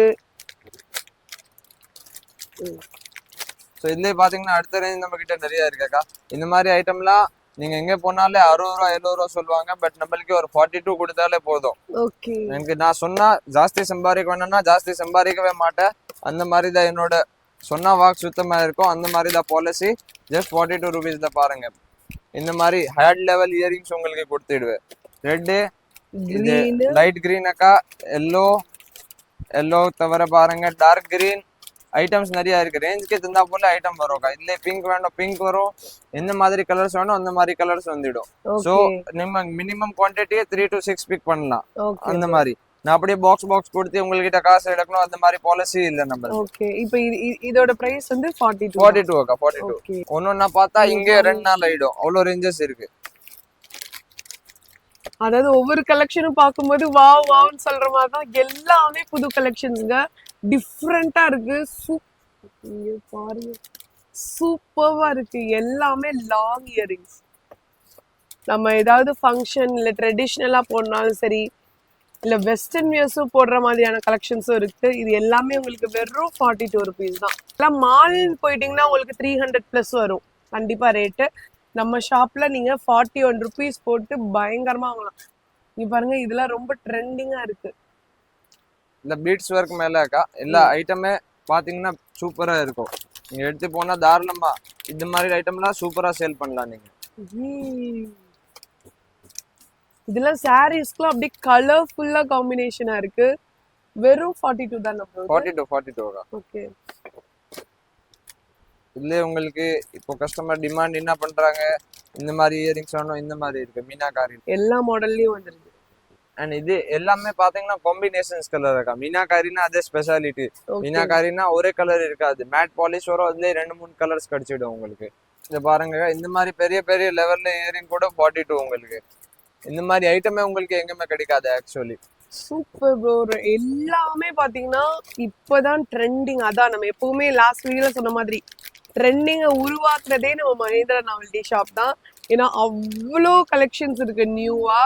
ஸோ இதுலேயே பார்த்தீங்கன்னா அடுத்த ரேஞ்ச் நம்ம கிட்ட நிறைய இருக்காக்கா. இந்த மாதிரி ஐட்டம்லாம் நீங்க எங்க போனாலே 60 ரூபா 70 ரூபா சொல்லுவாங்க. பட் நம்மளுக்கு ஒரு 42 கொடுத்தாலே போதும். ஓகே. எனக்கு நான் சொன்னா ஜாஸ்தி சம்பாதிக்க வேணும்னா ஜாஸ்தி சம்பாதிக்கவே மாட்டேன். அந்த மாதிரி தான் என்னோட சொன்னா வாக்கு சுத்தமா இருக்கும். அந்த மாதிரி தான் பாலிசி. ஜஸ்ட் 42 rupees தான் பாருங்க. இந்த மாதிரி ஹேட் லெவல் இயரிங்ஸ் உங்களுக்கு கொடுத்துடுவேன். ரெட்டு, இது லைட் கிரீன் அக்கா, எல்லோ தவிர பாருங்க டார்க் கிரீன் ஐட்டம்ஸ் நிறைய இருக்கு. ரேஞ்சுக்கு தந்தா போல ஐட்டம் வரும். இதுல பிங்க் வேணும் பிங்க் வரும், எந்த மாதிரி கலர்ஸ் வேணும் அந்த மாதிரி கலர்ஸ் வந்துடும். சோ நம்ம மினிமம் குவான்டிட்டியே 3 to 6 பிக் பண்ணலாம். அந்த மாதிரி நான் அப்படியே பாக்ஸ் கொடுத்து உங்ககிட்ட காசு எடுக்கணும் அந்த மாதிரி பாலிசி இல்ல நம்ம. ஓகே. இப்போ இதோட பிரைஸ் வந்து 42 அக்கா. 42 ஒன்னொன்னா பார்த்தா இங்க 2 நாள் ஆயிடும், அவ்வளவு ரேஞ்சஸ் இருக்கு. அதாவது ஒவ்வொரு கலெக்ஷனும் பார்க்கும்போது வாவ் வாவ்னு சொல்ற மாதிரி தான் எல்லாமே புது கலெக்ஷன்ஸ்ங்க. டிஃப்ரெண்டா இருக்கு. பாருங்க, சூப்பர்வா இருக்கு. எல்லாமே லாங் இயரிங்ஸ். நம்ம ஏதாவது ஃபங்க்ஷன் இல்ல ட்ரெடிஷ்னலா போடனாலும் சரி, இல்ல வெஸ்டர்ன் வியர்ஸும் போடுற மாதிரியான கலெக்ஷன்ஸும் இருக்கு. இது எல்லாமே உங்களுக்கு வெறும் 42 rupees தான். எல்லாம் மால் போயிட்டீங்கன்னா உங்களுக்கு 300 பிளஸ் வரும் கண்டிப்பா ரேட்டு. நம்ம ஷாப்ல நீங்க 41 rupees போட்டு பயங்கரமா வாங்கலாம். நீ பாருங்க, இதெல்லாம் ரொம்ப ட்ரெண்டிங்கா இருக்கு. இந்த பீட்ஸ் ஒர்க் மேல அக்கா எல்லா ஐட்டமே பாத்தீங்கன்னா சூப்பரா இருக்கும். நீங்க எடுத்து போனா தாராளமா இந்த மாதிரி ஐட்டம்லாம் சூப்பரா சேல் பண்ணலாம் நீங்க. இதெல்லாம் சாரீஸ்க்குலாம் அப்படியே கலர்ஃபுல்லா காம்பினேஷனா இருக்கு. வெறும் 42 தான். 42 அக்கா. ஓகே. இதுல உங்களுக்கு இப்போ கஸ்டமர் டிமாண்ட் என்ன பண்றாங்க, இந்த மாதிரி இயரிங்ஸ் வேணும், இந்த மாதிரி இருக்கு மீனாகாரி எல்லா மாடல்லயும் வந்துருக்கு. அண்ட் இது எல்லாமே பாத்தீங்கன்னா காம்பினேஷன்ஸ் கலர் இருக்கா. மீனாகாரினா அதே ஸ்பெஷாலிட்டி. மீனாகாரினா ஒரே கலர் இருக்காது, மேட் பாலிஷ் வரும், அதுலயே 2-3 கலர்ஸ் கிடைச்சிடும் உங்களுக்கு. இத பாருங்க, இந்த மாதிரி பெரிய பெரிய லெவல்ல இயரிங் கூட 42 உங்களுக்கு. இந்த மாதிரி ஐட்டமே உங்களுக்கு எங்கேயுமே கிடைக்காது ஆக்சுவலி. Super bro. எல்லாமே பாத்தீங்கன்னா இப்பதான் ட்ரெண்டிங். அதான் நம்ம எப்பவுமே லாஸ்ட் வீடியோல சொன்ன மாதிரி ட்ரெண்டிங்கை உருவாக்குறதே நம்ம மகேந்திரா நாவல்டி ஷாப் தான். ஏன்னா அவ்வளோ கலெக்ஷன்ஸ் இருக்கு நியூவா.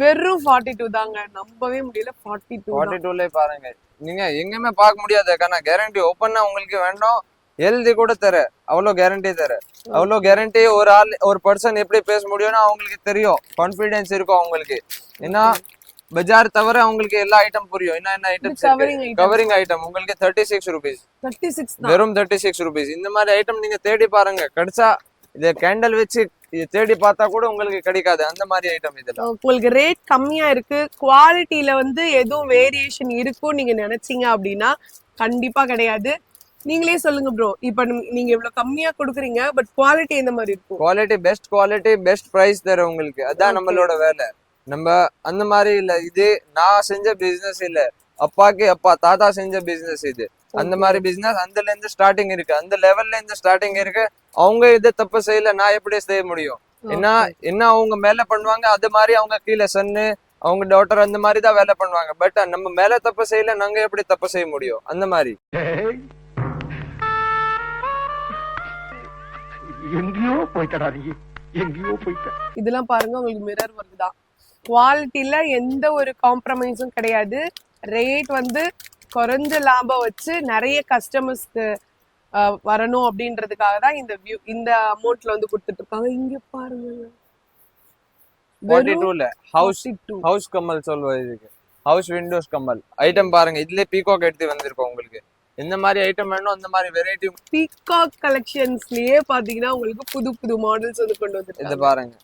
வெறும் 42 தாங்க, நம்பவே முடியல. 42ல பாருங்க, நீங்க எங்கேயுமே பார்க்க முடியாது. ஏன்னா கேரண்டி ஓப்பன்னா உங்களுக்கு வேண்டாம், எழுதி கூட தர, அவ்வளோ கேரண்டி தர. அவ்வளோ கேரண்டி ஒரு பர்சன் எப்படி பேச முடியும்னா அவங்களுக்கு தெரியும், கான்ஃபிடென்ஸ் இருக்கும் அவங்களுக்கு. ஏன்னா பஜார் தவிர அவங்களுக்கு எல்லா ஐட்டம் புரியும். என்ன ஐட்டம்ஸ் கவரிங் ஐட்டம் உங்களுக்கு 36 rupees, வெறும் 36 rupees. இந்த மாதிரி ஐட்டம் நீங்க தேடி பாருங்க, கிடைச்சா இத கேண்டல் வச்சு இது தேடி பார்த்தா கூட உங்களுக்கு கிடைக்காது அந்த மாதிரி ஐட்டம். இதெல்லாம் உங்களுக்கு ரேட் கம்மியா இருக்கு, குவாலிட்டியில வந்து எதுவும் வேரியேஷன் இருக்கும் நீங்க நினைச்சீங்க அப்படின்னா கண்டிப்பா கிடையாது. நீங்களே சொல்லுங்க ப்ரோ, இப்ப நீங்க இவ்வளவு கம்மியா கொடுக்குறீங்க, பட் குவாலிட்டி எந்த மாதிரி இருக்கும்? குவாலிட்டி பெஸ்ட் பிரைஸ் தர உங்களுக்கு. அதான் நம்மளோட வேலை. நம்ம அந்த மாதிரி இல்ல, இது நான் செஞ்ச பிசினஸ் இல்ல, அப்பாக்கு அப்பா தாத்தா செஞ்ச பிசினஸ் இது. அந்த மாதிரி பிசினஸ் அதுல இருந்து ஸ்டார்டிங் இருக்கு, அந்த லெவல்ல இருந்து ஸ்டார்டிங் இருக்கு. அவங்க இதை தப்பு செய்யல, நான் எப்படி செய்ய முடியும்? என்ன அவங்க மேல பண்ணுவாங்க, அது மாதிரி அவங்க கீழே சன்னு அவங்க டாட்டர் அந்த மாதிரி தான் வேலை பண்ணுவாங்க. பட் நம்ம மேல தப்பு செய்யல, நாங்க எப்படி தப்பு செய்ய முடியும்? அந்த மாதிரி எங்கேயோ போயிட்டடா நீ, எங்கேயோ போயிட்ட. இதெல்லாம் பாருங்க, உங்களுக்கு மிரர் ஒர்க் தான். குவாலிட்டியில எந்த ஒரு காம்ப்ரமைஸும் கிடையாது. ரேட் வந்து குறைஞ்ச லாபம் வச்சு நிறைய கஸ்டமர்ஸ்க்கு வரணும் அப்படின்றதுக்காக தான் இந்த அமௌண்ட்ல வந்து கொடுத்துட்டு இருக்காங்க. இங்க பாருங்க, 42ல ஹவுஸ் கம்மல் சொல்லுவோம் இதுக்கு, ஹவுஸ் விண்டோஸ் கம்மல் ஐட்டம் பாருங்க. இதுல பீகாக் எடுத்து வந்திருக்கோம் உங்களுக்கு. இந்த மாதிரி ஐட்டம் வேணும், அந்த மாதிரி வெரைட்டி. பீகாக் கலெக்ஷன்ஸ்லயே பாத்தீங்கன்னா உங்களுக்கு புது புது மாடல்ஸ் வந்து கொண்டு வந்து இது பாருங்க.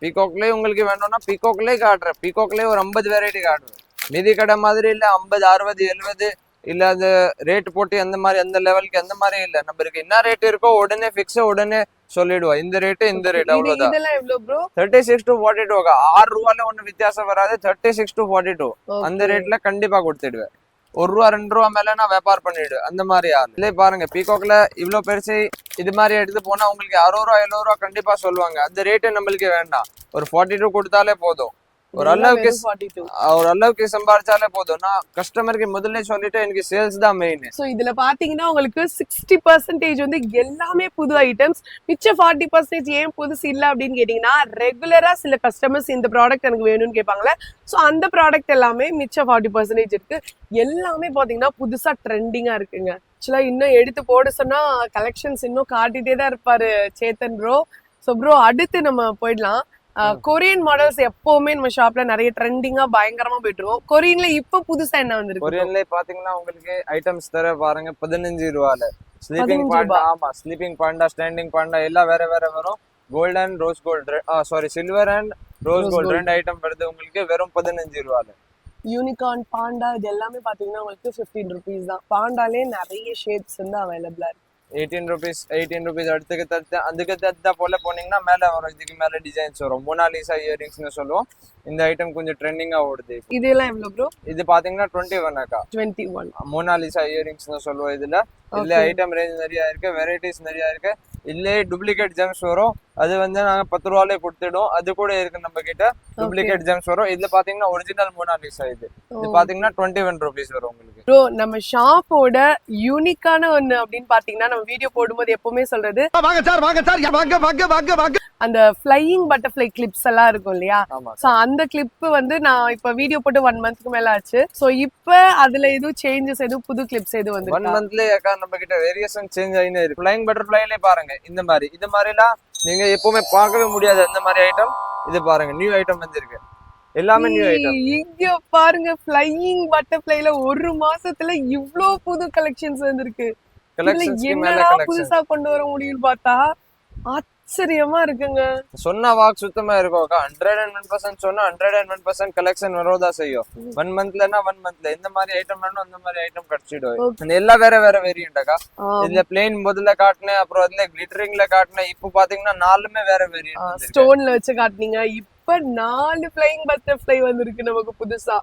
பீகாக்லயே உங்களுக்கு வேணும்னா பீகாக்லயே காட்டுறேன். பீகாக்லயே ஒரு 50 வெரைட்டி காட்டுறேன். மீதி கடை மாதிரி இல்ல 50, 60, 70 இல்ல அது ரேட் போட்டு அந்த மாதிரி அந்த லெவலுக்கு அந்த மாதிரி இல்ல. நம்மளுக்கு என்ன ரேட் இருக்கோ உடனே ஃபிக்ஸ், உடனே சொல்லிடுவோம். இந்த ரேட் அவ்வளவுதான். இதெல்லாம் எவ்வளவு ப்ரோ? 36 to 42. 6 ரூபால ஒண்ணு வித்தியாசம் வராது. 36 to 42 அந்த ரேட்ல கண்டிப்பா கொடுத்துடுவேன். 1 ரூபா 2 ரூபா மேல நான் வியாபாரம் பண்ணிடுவேன். அந்த மாதிரி ஆள் இல்ல. பாருங்க, பீகாக்ல இவ்வளவு பெருசு இது மாதிரி எடுத்து போனா உங்களுக்கு 60 ரூபா 70 ரூபா கண்டிப்பா சொல்லுவாங்க. அந்த ரேட்டு நம்மளுக்கு வேண்டாம், ஒரு 42 கொடுத்தாலே போதும். ஒரு அளவுக்கு சம்பாதிச்சாலே போதும். நான் கஸ்டமருக்கு முதல்ல சொல்லிட்டு எனக்கு சேல்ஸ் தான் மெயின். சோ இதுல பாத்தீங்கன்னா உங்களுக்கு 60% வந்து எல்லாமே புது ஐட்டம்ஸ். மிச்ச 40% ஏன் புதுசு இல்ல அப்படின்னு கேட்டீங்கன்னா, ரெகுலரா சில கஸ்டமர்ஸ் இந்த ப்ராடக்ட் எனக்கு வேணும்னு கேட்பாங்களே, சோ அந்த ப்ராடக்ட் எல்லாமே மிச்ச 40% இருக்கு. எல்லாமே பாத்தீங்கன்னா புதுசா ட்ரெண்டிங்கா இருக்குங்க. ஆக்சுவலா இன்னும் எடுத்து போட சொன்னா கலெக்ஷன்ஸ் இன்னும் காட்டிட்டே தான் இருப்பாரு சேத்தன் ப்ரோ. சோ ப்ரோ, அடுத்து நம்ம போயிடலாம். கொரியன் மாடல்ஸ் எப்பவுமே நம்ம ஷாப்ல நிறைய ட்ரெண்டிங்கா பயங்கரமா போயிட்டு இருக்கோம். கொரியன்ல இப்ப புதுசா என்ன வந்திருக்கு? கொரியன்ல பாத்தீங்கன்னா உங்களுக்கு ஐட்டம்ஸ் தர பாருங்க 15 ரூபால ஸ்லீப்பிங் பாண்டா. ஆமா, ஸ்லீப்பிங் பாண்டா, ஸ்டாண்டிங் பாண்டா எல்லாம் வேற வேற வரும். Gold and rose gold, silver and rose gold 2 item வருது உங்களுக்கு வெறும் 15 ரூபால. யூனிகார்ன், பாண்டா இது எல்லாமே பாத்தீங்கன்னா உங்களுக்கு 15 rupees தான். பாண்டாலே நிறைய ஷேப்ஸ் வந்து அவைலபிளா இருக்கு. 18 rupees அதுக்கு தகுந்த போல போனீங்கன்னா மேல வரும். இதுக்கு மேல டிசைன்ஸ் வரும். மோனாலிசா இயரிங்ஸ்னு சொல்லுவோம். இந்த ஐட்டம் கொஞ்சம் ட்ரெண்டிங்கா ஓடுது. இதெல்லாம் எவ்வளவு ப்ரோ? இது பாத்தீங்கன்னா 21 அக்கா. 21 மோனாலிசா இயரிங்ஸ்னு சொல்லுவோம். இதுல ஐட்டம் ரேஞ்ச் நிறைய இருக்கு, வெரைட்டிஸ் நிறைய இருக்கு. இதுல டூப்ளிகேட் ஜெம்ஸ் வரும், அது வந்து நாங்க 10 ரூபாலே கொடுத்துடுவோம். அது கூட இருக்கு நம்ம கிட்ட. டூப்ளிகேட் ஜெம்ஸ் வரும். இதுல பாத்தீங்கன்னா ஒரிஜினல் மோனாலிசா. இது பாத்தீங்கன்னா 21 rupees வரும் உங்களுக்கு. ப்ரோ, நம்ம ஷாப்போட யூனிக்கான ஒண்ணு அப்படின்னு பாத்தீங்கன்னா, நம்ம வீடியோ போடும்போது எப்பவுமே சொல்றது அந்த ஃப்ளையிங் பட்டர்ஃப்ளை கிளிப்ஸ் எல்லாம் இருக்கும் இல்லையா? சோ அந்த கிளிப் வந்து நான் இப்ப வீடியோ போட்டு 1 monthக்கு மேல ஆச்சு. சோ இப்ப அதுல எதுவும் சேஞ்சஸ், எதுவும் புது கிளிப்ஸ் எதுவும் வந்து 1 monthலயே நம்ம கிட்ட வேரியேஷன் சேஞ்ச் ஆயினே இருக்கு. ஃப்ளையிங் பட்டர்ஃப்ளைல பாருங்க, இந்த மாதிரிலாம் நீங்க எப்பவுமே பார்க்கவே முடியாது அந்த மாதிரி ஐட்டம். இது பாருங்க, நியூ ஐட்டம் வந்திருக்கு. எல்லாமே நியூ ஐட்டம். இங்க பாருங்க, ஃப்ளையிங் பட்டர்ஃப்ளைல 1 மாசத்துல இவ்ளோ புது கலெக்ஷன்ஸ் வந்திருக்கு. என்னடா புதுசா கொண்டு வர முடியும்னு பார்த்தா ஆச்சரியமா இருக்குங்க. சொன்ன வாக்கு சுத்தமா இருக்கும். 101% சொன்னா 101% கலெக்ஷன் வரதா செய்யும். 1 monthலன்னா 1 monthல இந்த மாதிரி ஐட்டம் வேணும், அந்த மாதிரி ஐட்டம் கிடைச்சிடும். எல்லாம் வேற வேற வேரியன்ட் அக்கா. இதுல பிளெயின் முதல்ல காட்டினேன், அப்புறம் அதுல கிளிட்டரிங்ல காட்டினேன். இப்போ பாத்தீங்கன்னா 4மே வேற வேரியன்ட். ஸ்டோன்ல வச்சு காட்டினீங்க, இப்ப இப்ப 4 ஃப்ளையிங் பட்டர்ஃப்ளை வந்திருக்கு நமக்கு புதுசா.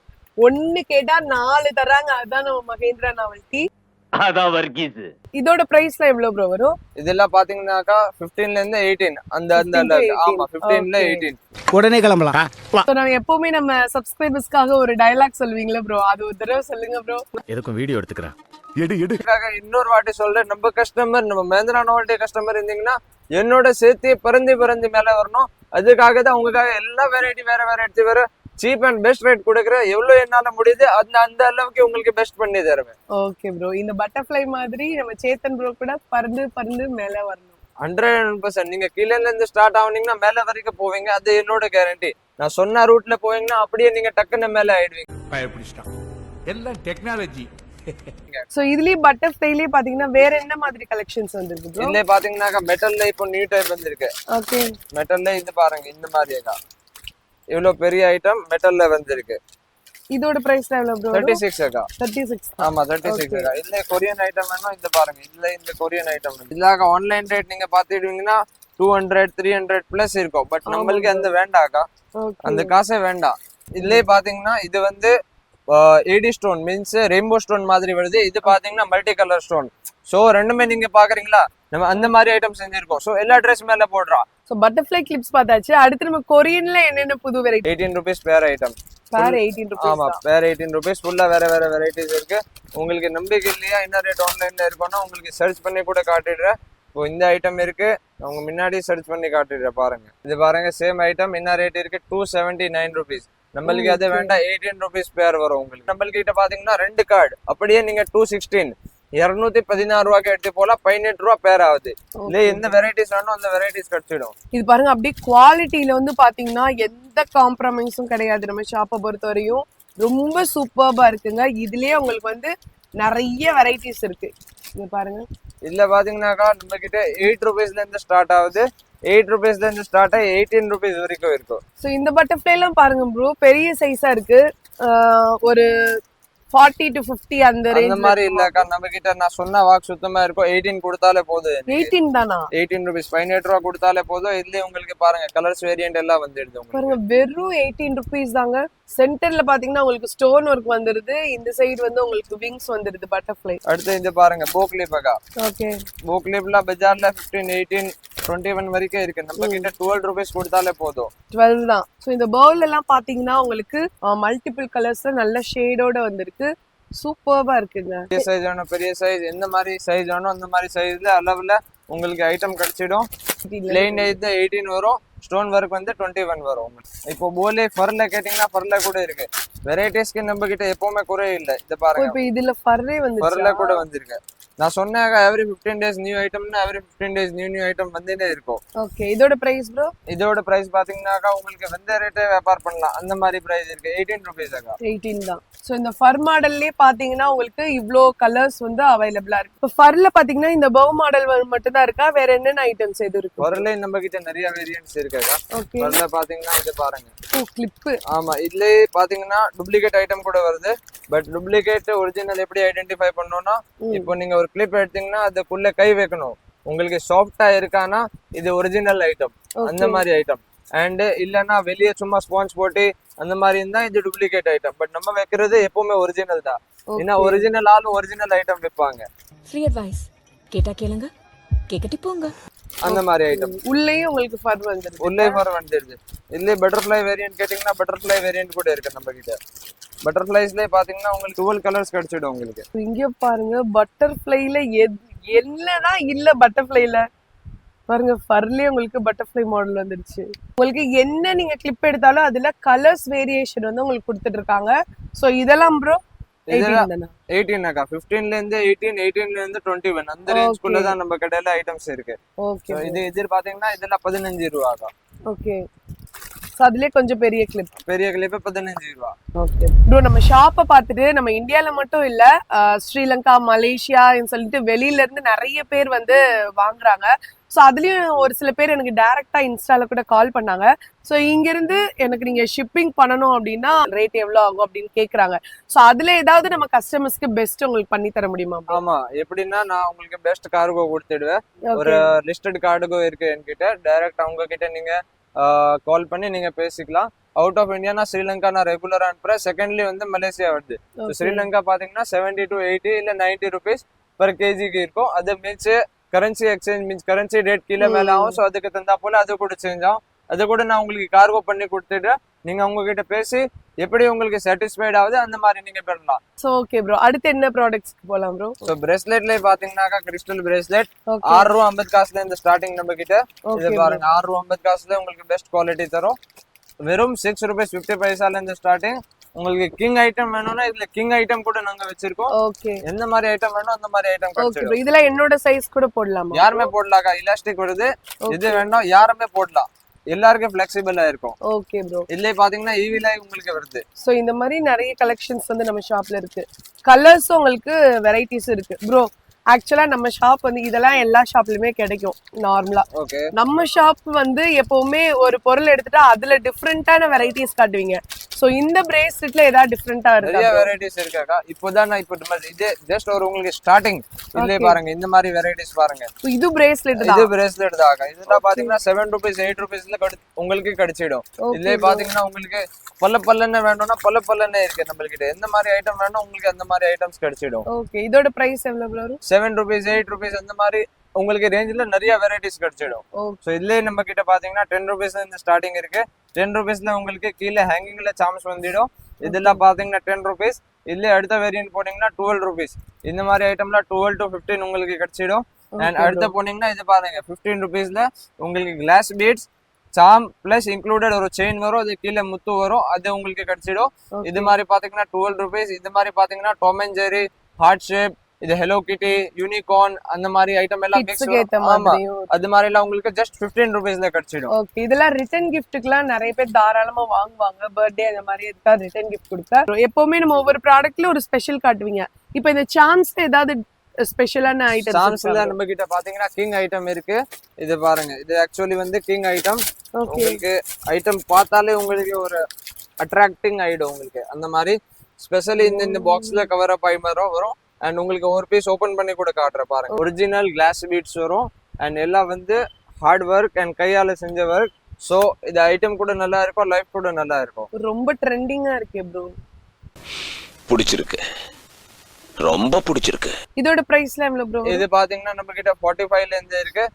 ஒண்ணு கேட்டா 4 தராங்க. அதான் நம்ம மகேந்திரா நாவல்டி. அதான் வர்க்கீஸ். இதோட பிரைஸ்லாம் எவ்வளவு ப்ரோ வரும்? இதெல்லாம் பாத்தீங்கன்னாக்கா 15ல இருந்து 18 அந்த 15 to 18. ஆமா 15ல Okay. 18. உடனே கிளம்பலாம். So, நான் எப்பவுமே நம்ம சப்ஸ்கிரைபர்ஸ்க்காக ஒரு டயலாக் சொல்வீங்களா ப்ரோ, அது ஒரு தடவை சொல்லுங்க ப்ரோ. எதுக்கும் வீடியோ எடுத்துக்கிறேன் எடு இதுக்காக இன்னொரு வாட்டி சொல்றேன், நம்ம கஸ்டமர் நம்ம மஹேந்திரா நாவல்டி கஸ்டமர் இருந்தீங்கன்னா என்னோட சேர்த்து பறந்து மேல வரணும். அதுக்காக தான் உங்களுக்காக எல்லா வெரைட்டி வேற எடுத்து வேற சீப் அண்ட் பெஸ்ட் ரேட் கொடுக்குறேன். எவ்வளவு என்னால முடியுது அந்த அளவுக்கு உங்களுக்கு பெஸ்ட் பண்ணி தருவேன். ஓகே ப்ரோ, இந்த பட்டர்ஃப்ளை மாதிரி நம்ம சேத்தன் ப்ரோ கூட பறந்து மேல வரணும். 100%. நீங்க கீழே இருந்து ஸ்டார்ட் ஆகுனீங்கன்னா மேல வரைக்கும் போவீங்க, அது என்னோட கேரண்டி. நான் சொன்ன ரூட்ல போவீங்கன்னா அப்படியே நீங்க டக்குன்னு மேல ஆயிடுவீங்க. எல்லாம் டெக்னாலஜி. சோ இதுலயே பட்டர்ஃப்ளைலயே பாத்தீங்கன்னா வேற என்ன மாதிரி கலெக்ஷன்ஸ் வந்திருக்கு ப்ரோ? இதுல பாத்தீங்கன்னாக்கா மெட்டல்ல இப்போ நியூ டைப் வந்திருக்கு. ஓகே, மெட்டல்ல இது பாருங்க, இந்த மாதிரியா இவ்வளவு பெரிய ஐட்டம் மெட்டல்ல வந்திருக்கு. இதோட பிரைஸ் எவ்வளவு ப்ரோ? 36 அக்கா. 36. ஆமா 36 அக்கா. இதுல கொரியன் ஐட்டம் வேணும், இந்த பாருங்க இதுல இந்த கொரியன் ஐட்டம் இதுல ஆன்லைன் ரேட் நீங்க பாத்துடுவீங்கன்னா 200 300 பிளஸ் இருக்கும். பட் நம்மளுக்கு அந்த வேண்டாக்கா, அந்த காசே வேண்டாம். இதுலயே பாத்தீங்கன்னா இது வந்து AD stone means rainbow stone மாதிரி வருது. இது பாத்தீங்கன்னா மல்டி கலர் ஸ்டோன். சோ ரெண்டுமே நீங்க பாக்குறீங்களா, நம்ம அந்த மாதிரி ஐட்டம் செஞ்சிருக்கோம். சோ எல்லா ட்ரெஸ் மேல போடுறோம். சோ பட்டர்ஃப்ளை கிளிப்ஸ் பார்த்தாச்சு. அடுத்து நம்ம கொரியன்ல என்னென்ன புது வெரைட்டி? 18 rupees பேர் ஐட்டம். பேர் 18 rupees. ஆமா பேர் 18 rupees. ஃபுல்லா வேற வெரைட்டிஸ் இருக்கு. உங்களுக்கு நம்பிக்கை இல்லையா என்ன ரேட் ஆன்லைன்ல இருக்குன்னா உங்களுக்கு சர்ச் பண்ணி கூட காட்டிடுறேன். இப்போ இந்த ஐட்டம் இருக்கு, அவங்க முன்னாடி சர்ச் பண்ணி காட்டிடுறேன் பாருங்க. இது பாருங்க சேம் ஐட்டம் என்ன ரேட் இருக்கு, 279 rupees. நம்மளுக்கு அது வேண்டாம், 18 rupees பேர் வரும் உங்களுக்கு. நம்மளுக்கு கிட்ட பாத்தீங்கன்னா 2 கார்டு அப்படியே நீங்க 216 216 ரூபாய்க்கு எடுத்து போலாம். 18 ரூபா பேர் ஆகுது. இல்ல எந்த வெரைட்டிஸ் வேணும் அந்த வெரைட்டிஸ் கிடைச்சிடும். இது பாருங்க, அப்படியே குவாலிட்டியில வந்து பாத்தீங்கன்னா எந்த காம்ப்ரமைஸும் கிடையாது. நம்ம ஷாப்பை பொறுத்த வரையும் ரொம்ப சூப்பர்பா இருக்குங்க. இதுலயே உங்களுக்கு வந்து நிறைய வெரைட்டிஸ் இருக்கு. இங்க பாருங்க, இதுல பாத்தீங்கன்னாக்கா நம்ம கிட்ட 8 rupeesல இருந்து ஸ்டார்ட் ஆகுது. 8 rupeesல இருந்து ஸ்டார்ட் ஆகி 18 rupees வரைக்கும் இருக்கும். ஸோ இந்த பட்டர்ஃப்ளை எல்லாம் பாருங்க ப்ரோ, பெரிய சைஸா இருக்கு. ஒரு 40 to 50 அந்த அந்த மாதிரி இல்லக்கா, நம்ம கிட்ட நான் சொன்ன வாக்கு சுத்தமா இருக்கும். 18 கொடுத்தாலே போதும். 18 தானா? 18 rupees 18 ரூபா கொடுத்தாலே போதும். இதுல உங்களுக்கு பாருங்க கலர்ஸ் வேரியன்ட் எல்லாம் வந்துடுது உங்களுக்கு. பாருங்க வெறும் 18 rupees தாங்க. சென்டர்ல பாத்தீங்கன்னா உங்களுக்கு ஸ்டோன் ஒர்க் வந்துருது. இந்த சைடு வந்து உங்களுக்கு விங்ஸ் வந்துருது பட்டர்ஃப்ளை. அடுத்து இந்த பாருங்க போக்லிப் அக்கா. ஓகே, போக்லிப்ல பஜார்ல 15 18 21 வரைக்கும் இருக்கு. நம்ம கிட்ட 12 rupees கொடுத்தாலே போதும். 12 தான். ஸோ இந்த பவுல் எல்லாம் பாத்தீங்கன்னா உங்களுக்கு மல்டிபிள் கலர்ஸ்ல நல்ல ஷேடோட வந்திருக்கு. சூப்பர்பா இருக்குங்க. பெரிய சைஸ் வேணும், பெரிய சைஸ் எந்த மாதிரி சைஸ் வேணும் அந்த மாதிரி சைஸ்ல அளவுல உங்களுக்கு ஐட்டம் கிடைச்சிடும். பிளெயின் 18 வரும், ஸ்டோன் ஒர்க் வந்து 21 வரும். இப்போ போலே ஃபர்ல கேட்டீங்கன்னா ஃபர்ல கூட இருக்கு. வெரைட்டிஸ்க்கு நம்ம கிட்ட எப்பவுமே குறை இல்லை. இது பாருங்க, இப்போ இதுல ஃபர்ரே வந்து ஃபர்ல கூட வந்திருக்கு. நான் சொன்னாங்க எவ்ரி 15 days நியூ ஐட்டம்னா எவ்ரி 15 days நியூ ஐட்டம் வந்துட்டே இருக்கும். ஓகே, இதோட பிரைஸ் ப்ரோ? இதோட பிரைஸ் பாத்தீங்கன்னாக்கா உங்களுக்கு வந்த ரேட்டே வியாபாரம் பண்ணலாம். அந்த மாதிரி பிரைஸ் இருக்கு. 18 rupees அக்கா. 18 தான். ஸோ இந்த ஃபர் மாடல்லே பாத்தீங்கன்னா உங்களுக்கு இவ்ளோ கலர்ஸ் வந்து அவைலபிளா இருக்கு. இப்போ ஃபர்ல பாத்தீங்கன்னா இந்த பவ் மாடல் மட்டும் தான் இருக்கா, வேற என்னென்ன ஐட்டம்ஸ் எது இருக்கு? ஃபர்ல நம்ம கிட்ட நிறைய வேரியன்ட்ஸ் இருக்குக்கா. ஓகே, ஃபர்ல பாத்தீங்கன்னா இது பாருங்க. ஓ கிளிப். ஆமா, இதுலயே பாத்தீங்கன்னா டூப்ளிகேட் ஐட்டம் கூட வருது. பட் டூப்ளிகேட் ஒரிஜினல் எப்படி ஐடென்டிஃபை பண்ணணும்னா, இப்போ நீங்க ஒரு கிளிப் எடுத்தீங்கன்னா அதுக்குள்ள கை வைக்கணும். உங்களுக்கு சாஃப்டா இருக்கானா இது ஒரிஜினல் ஐட்டம், அந்த மாதிரி ஐட்டம். அண்ட் இல்லைன்னா வெளியே சும்மா ஸ்பான்ஸ் போட்டு அந்த மாதிரி இருந்தா இது டூப்ளிகேட் ஐட்டம். பட் நம்ம வைக்கிறது எப்பவுமே ஒரிஜினல் தான். ஏன்னா ஒரிஜினல் ஆளும் ஒரிஜினல் ஐட்டம் விற்பாங்க. ஃப்ரீ அட்வைஸ் கேட்டா கேளுங்க, கேக்கட்டி போங்க. அந்த மாதிரி ஐட்டம் உள்ளேயே உங்களுக்கு ஃபர் வந்துருது. உள்ளே ஃபர் வந்துருது. இதுல பட்டர்ஃப்ளை வேரியன்ட் கேட்டீங்கன்னா பட்டர்ஃப்ளை வேரியன்ட் கூட இருக்கு நம்ம கிட்ட. பட்டர்ஃப்ளைஸ்லயே பாத்தீங்கன்னா உங்களுக்கு 12 கலர்ஸ் கிடைச்சிடும் உங்களுக்கு. இங்க பாருங்க பட்டர்ஃப்ளைல என்னதான் இல்ல பட்டர்ஃப்ளைல பாருங்க. ஃபர்லயே உங்களுக்கு பட்டர்ஃப்ளை மாடல் வந்துருச்சு. உங்களுக்கு என்ன நீங்க கிளிப் எடுத்தாலும் அதுல கலர்ஸ் வேரியேஷன் வந்து உங்களுக்கு கொடுத்துட்டு இருக்காங்க. சோ இதெல்லாம் ப்ரோ 18 அக்கா. 15ல இருந்து 18 18ல இருந்து 21 அந்த ரேஞ்ச்க்குள்ள தான் நம்ம கடையில ஐட்டம்ஸ் இருக்கு. ஓகே, இது பாத்தீங்கன்னா இதெல்லாம் 15 ரூபா அக்கா. ஓகே, சோ அதுலயே கொஞ்சம் பெரிய கிளிப். பெரிய கிளிப் 15 ரூபா. ஓகே ப்ரோ, நம்ம ஷாப்பை பார்த்துட்டு நம்ம இந்தியால மட்டும் இல்ல ஸ்ரீலங்கா மலேசியான்னு சொல்லிட்டு வெளியில இருந்து நிறைய பேர் வந்து வாங்குறாங்க. ஸோ அதுலயும் ஒரு சில பேர் எனக்கு டைரக்டா இன்ஸ்டால கூட கால் பண்ணாங்க. ஸோ இங்க இருந்து எனக்கு நீங்க ஷிப்பிங் பண்ணணும் அப்படின்னா ரேட் எவ்வளவு ஆகும் அப்படின்னு கேக்குறாங்க. ஸோ அதுல ஏதாவது நம்ம கஸ்டமர்ஸ்க்கு பெஸ்ட் உங்களுக்கு பண்ணி தர முடியுமா? ஆமா, எப்படின்னா நான் உங்களுக்கு பெஸ்ட் கார்கோ கொடுத்துடுவேன். ஒரு லிஸ்டட் கார்கோ இருக்கு என்கிட்ட. டைரக்ட் அவங்க கிட்ட நீங்க கால் பண்ணி நீங்க பேசிக்கலாம். அவுட் ஆஃப் இந்தியானா ஸ்ரீலங்கா நான் ரெகுலரா அனுப்புறேன். செகண்ட்லி வந்து மலேசியா வருது. ஸ்ரீலங்கா பாத்தீங்கன்னா 70 to 80 இல்ல 90 rupees per kgக்கு இருக்கும். அது means currency exchange means currency rate கீழே மேல ஆகும். ஸோ அதுக்கு தந்தா போல அது கூட சேஞ்ச் ஆகும். அது கூட நான் உங்களுக்கு கார்கோ பண்ணி கொடுத்துட்டு நீங்க அவங்க கிட்ட பேசி எப்படி உங்களுக்கு சாட்டிஸ்ஃபைட் ஆகுது அந்த மாதிரி நீங்க பெறலாம். சோ ஓகே ப்ரோ, அடுத்து என்ன ப்ராடக்ட்ஸ்க்கு போலாம் ப்ரோ? சோ பிரேஸ்லெட்ல பாத்தீங்கன்னாக்கா கிறிஸ்டல் பிரேஸ்லெட் 6 ரூபா 50 காசுல இந்த ஸ்டார்டிங் நம்ம கிட்ட. இது பாருங்க 6 ரூபா 50 காசுல உங்களுக்கு பெஸ்ட் குவாலிட்டி தரும். வெறும் 6 rupees 50 பைசால இந்த ஸ்டார்டிங். உங்களுக்கு கிங் ஐட்டம் வேணும்னா இதுல கிங் ஐட்டம் கூட நாங்க வச்சிருக்கோம். ஓகே, எந்த மாதிரி ஐட்டம் வேணும் அந்த மாதிரி ஐட்டம் ஓகே கிடைச்சிடும். ப்ரோ, இதெல்லாம் என்னோட சைஸ் கூட போடலாமா? யாருமே போடலாக்கா, எலாஸ்டிக் வருது. இது வேண்டாம் யாருமே போடலாம், எல்லாருக்கும் ஃபிளெக்சிபிளா இருக்கும். ஓகே ப்ரோ, இதுல பாத்தீங்கன்னா ஈவி லைவ் உங்களுக்கு வருது. சோ இந்த மாதிரி நிறைய கலெக்ஷன்ஸ் வந்து நம்ம ஷாப்ல இருக்கு. கலர்ஸும் உங்களுக்கு வெரைட்டிஸ் இருக்கு ப்ரோ. ஆக்சுவலா நம்ம ஷாப் வந்து இதெல்லாம் எல்லா ஷாப்லயுமே கிடைக்கும் நார்மலா. ஓகே, நம்ம ஷாப் வந்து எப்பவுமே ஒரு பொருள் எடுத்துட்டா அதுல டிஃப்ரெண்டான வெரைட்டிஸ் காட்டுவீங்க. சோ இந்த பிரேஸ்லெட்ல ஏதாவது டிஃப்ரெண்டா நிறைய இருக்கு? வெரைட்டிஸ் இருக்காக்கா. இப்போதான் நான் இப்போ இது ஜஸ்ட் ஒரு உங்களுக்கு ஸ்டார்டிங். இதுல பாருங்க இந்த மாதிரி வெரைட்டிஸ் பாருங்க. இது பிரேஸ்லெட் இது தான். பிரேஸ்லெட் தான். இதெல்லாம் பாத்தீங்கன்னா 7 rupees 8 rupeesல உங்களுக்கு கிடைச்சிடும். இதுல பாத்தீங்கன்னா உங்களுக்கு பல்லன்னு வேணும்னா பல்லன்னு இருக்கு நம்மகிட்ட. எந்த மாதிரி ஐட்டம் வேணும் உங்களுக்கு அந்த மாதிரி ஐட்டம்ஸ் கிடைச்சிடும். ஓகே, இதோட பிரைஸ் எவ்வளவு ப்ரோ? 7 rupees 8 rupees அந்த மாதிரி உங்களுக்கு ரேஞ்சில நிறைய வெரைட்டிஸ் கிடைச்சிடும். சோ இதுல நம்ம கிட்ட பாத்தீங்கன்னா 10 rupees இந்த ஸ்டார்டிங் இருக்கு. 10 rupeesல உங்களுக்கு கீழே ஹேங்கிங்ல சாம்ஸ் வந்துடும். இதெல்லாம் பாத்தீங்கன்னா 10 rupees. இதுல அடுத்த வேரியன்ட் போனீங்கன்னா 12 rupees. இந்த மாதிரி ஐட்டம்ல 12 to 15 உங்களுக்கு கிடைச்சிடும். அண்ட் அடுத்த போனீங்கன்னா இது பாருங்க 15 rupeesல உங்களுக்கு கிளாஸ் பீட்ஸ் சாம் பிளஸ் இன்க்ளூடட் ஒரு செயின் வரும். அது கீழே முத்து வரும், அது உங்களுக்கு கிடைச்சிடும். இது மாதிரி பாத்தீங்கன்னா 12 rupees. இது மாதிரி பாத்தீங்கன்னா Tom and Jerry, heart shape, இது ஹெலோ கிட்டி, யூனிகார்ன் அந்த மாதிரி ஐட்டம் எல்லாம் அது மாதிரி எல்லாம் உங்களுக்கு ஜஸ்ட் 15 rupeesல கிடைச்சிடும். ஓகே, இதெல்லாம் ரிட்டர்ன் கிஃப்ட்டுக்குலாம் நிறைய பேர் தாராளமா வாங்குவாங்க. பர்த்டே அந்த மாதிரி இருக்கா ரிட்டர்ன் கிஃப்ட் கொடுக்க. எப்பவுமே நம்ம ஒவ்வொரு ப்ராடக்ட்ல ஒரு ஸ்பெஷல் காட்டுவீங்க. இப்போ இந்த சாம்ஸ்ல ஏதாவது ஸ்பெஷலான ஐட்டம்? சாம்ஸ்ல நம்ம கிட்ட பாத்தீங்கன்னா கிங் ஐட்டம் இருக்கு. இது பாருங்க, இது ஆக்சுவலி வந்து கிங் ஐட்டம். உங்களுக்கு ஐட்டம் பார்த்தாலே உங்களுக்கு ஒரு அட்ராக்டிங் ஆயிடும் உங்களுக்கு. அந்த மாதிரி ஸ்பெஷலி இந்த பாக்ஸ்ல கவர் அப் ஆகி வரும். அண்ட் உங்களுக்கு ஒரு பீஸ் ஓபன் பண்ணி கூட காட்டுற பாருங்க. ஒரிஜினல் கிளாஸ் பீட்ஸ் வரும். அண்ட் எல்லாம் வந்து ஹார்ட் ஒர்க் அண்ட் கையால செஞ்ச ஒர்க். சோ இது ஐட்டம் கூட நல்லா இருக்கும், லைஃப் கூட நல்லா இருக்கும். ரொம்ப ட்ரெண்டிங்கா இருக்கு ப்ரோ. பிடிச்சிருக்கு, ரொம்ப பிடிச்சிருக்கு. இதோட பிரைஸ்ல எவ்வளவு ப்ரோ? இது பாத்தீங்கன்னா நம்ம கிட்ட 45ல இருந்து இருக்கு.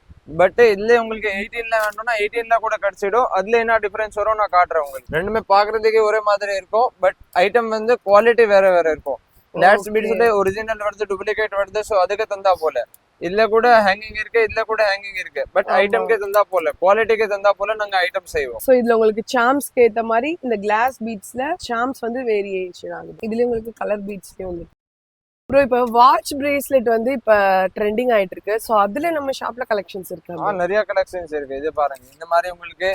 பட் இதுல உங்களுக்கு 18ல வேணும்னா 18ல கூட கிடைச்சிடும். அதுல என்ன டிஃபரன்ஸ் வரும் நான் காட்டுறேன் உங்களுக்கு. ரெண்டுமே பாக்குறதுக்கு ஒரே மாதிரி இருக்கும், பட் ஐட்டம் வந்து குவாலிட்டி வேற வேற இருக்கும். கிளாஸ் பீட்ஸ்ல ஒரிஜினல் வருது, டூப்ளிகேட் வருது. சோ அதுக்கு தந்தா போல இதுல கூட ஹேங்கிங் இருக்கு, இதுல கூட ஹேங்கிங் இருக்கு. பட் ஐட்டம்க்கு தந்தா போல குவாலிட்டிக்கு தந்தா போல நாங்க ஐட்டம் செய்வோம். சோ இதுல உங்களுக்கு சாம்ஸ்க்கு ஏத்த மாதிரி இந்த கிளாஸ் பீட்ஸ்ல சாம்ஸ் வந்து வேரியேஷன் ஆகுது. இதுல உங்களுக்கு கலர் பீட்ஸ்லயே வந்து ப்ரோ. இப்போ வாட்ச் பிரேஸ்லெட் வந்து இப்ப ட்ரெண்டிங் ஆயிட்டு இருக்கு. சோ அதுல நம்ம ஷாப்ல கலெக்ஷன்ஸ் இருக்கு. நிறைய கலெக்ஷன்ஸ் இருக்கு. இது பாருங்க, இந்த மாதிரி உங்களுக்கு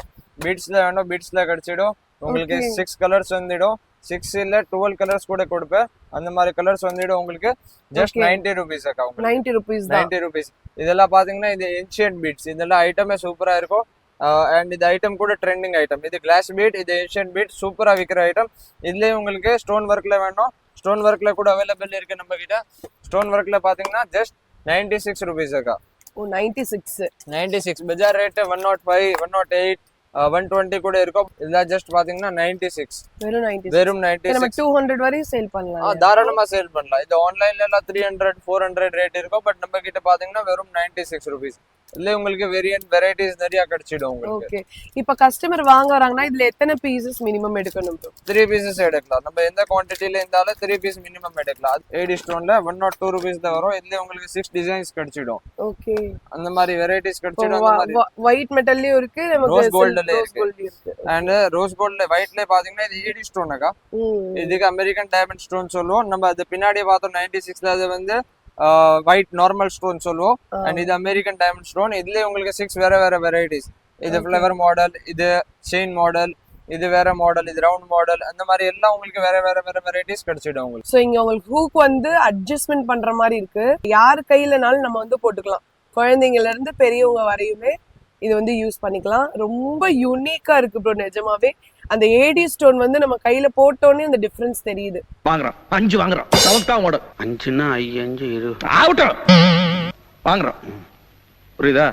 பீட்ஸ்ல வேணும் பீட்ஸ்ல கிடைச்சிடும். உங்களுக்கு 6 கலர்ஸ் வந்துடும். 6 இல்ல 12 கலர்ஸ் கூட கொடுப்பேன். அந்த மாதிரி கலர்ஸ் வந்துடும் உங்களுக்கு. ஜஸ்ட் 90 rupees அக்கா. 90 rupees தான். 90 rupees. இதெல்லாம் பாத்தீங்கன்னா இது ஏன்ஷியன்ட் பீட்ஸ். இதெல்லாம் ஐட்டமே சூப்பரா இருக்கும். அண்ட் இது ஐட்டம் கூட ட்ரெண்டிங் ஐட்டம். இது கிளாஸ் பீட், இது ஏன்ஷியன்ட் பீட், சூப்பரா விற்கிற ஐட்டம். இதுலயே உங்களுக்கு ஸ்டோன் ஒர்க்ல வேணும், ஸ்டோன் ஒர்க்ல கூட அவைலபிள் இருக்கு நம்ம கிட்ட. ஸ்டோன் ஒர்க்ல பாத்தீங்கன்னா ஜஸ்ட் 96 rupees அக்கா. ஓ 96. பஜார் ரேட் 105, 108, 120 கூட இருக்கும். இதெல்லாம் ஜஸ்ட் பாத்தீங்கன்னா 96. வெறும் 96. நம்ம 200 வரையும் சேல் பண்ணலாம். தாராளமா சேல் பண்ணலாம். இது ஆன்லைன்ல எல்லாம் 300, 400 ரேட் இருக்கும். பட் நம்ம கிட்ட பாத்தீங்கன்னா வெறும் 96 rupees. இதுல உங்களுக்கு வெரைட்டிஸ் நிறைய கிடைச்சிடும் உங்களுக்கு. ஓகே, இப்ப கஸ்டமர் வாங்க வராங்கன்னா இதுல எத்தனை பீசஸ் மினிமம் எடுக்கணும் ப்ரோ? 3 pieces எடுக்கலாம். நம்ம எந்த குவாண்டிட்டில இருந்தாலும் 3 pieces மினிமம் எடுக்கலாம். 8 ஸ்டோன்ல 102 rupees தான் வரும். இதுல உங்களுக்கு 6 டிசைன்ஸ் கிடைச்சிடும். ஓகே, அந்த மாதிரி வெரைட்டிஸ் கிடைச்சிடும். அந்த மாதிரி ஒயிட் மெட்டல்லயும் இருக்கு, நமக்கு ரோஸ் கோல்ட்ல இருக்கு. அண்ட் ரோஸ் கோல்ட்ல ஒயிட்ல பாத்தீங்கன்னா இது 80 ஸ்டோன்க்கா. இதுக்கு அமெரிக்கன் டைமண்ட் ஸ்டோன் சொல்லுவோம். நம்ம அது பின்னாடி பார்த்தோம் 96ல அது வந்து ஒயிட் நார்மல் ஸ்டோன் சொல்லுவோம். அண்ட் இது அமெரிக்கன் டைமண்ட் ஸ்டோன். இதுல உங்களுக்கு 6 வேற வேற வெரைட்டிஸ். இது ஃப்ளவர் மாடல், இது செயின் மாடல், இது வேற மாடல், இது ரவுண்ட் மாடல். அந்த மாதிரி எல்லாம் உங்களுக்கு வேற வேற வேற வெரைட்டிஸ் கிடைச்சிடும் உங்களுக்கு. சோ இங்க உங்களுக்கு ஹூக் வந்து அட்ஜஸ்ட்மெண்ட் பண்ற மாதிரி இருக்கு. யார் கையிலனாலும் நம்ம வந்து போட்டுக்கலாம். குழந்தைங்கல இருந்து பெரியவங்க வரையுமே இது வந்து யூஸ் பண்ணிக்கலாம். ரொம்ப யூனிக்கா இருக்கு ப்ரோ நிஜமாவே. அந்த ஏடி ஸ்டோன் வந்து நம்ம கையில போட்டோன்னே அந்த டிஃபரன்ஸ் தெரியுது. வாங்குறோம் 5 வாங்குறோம். சவுக்கா ஓட 5ன்னா 5 20 ஆகட்டும் வாங்குறோம். புரியுதா?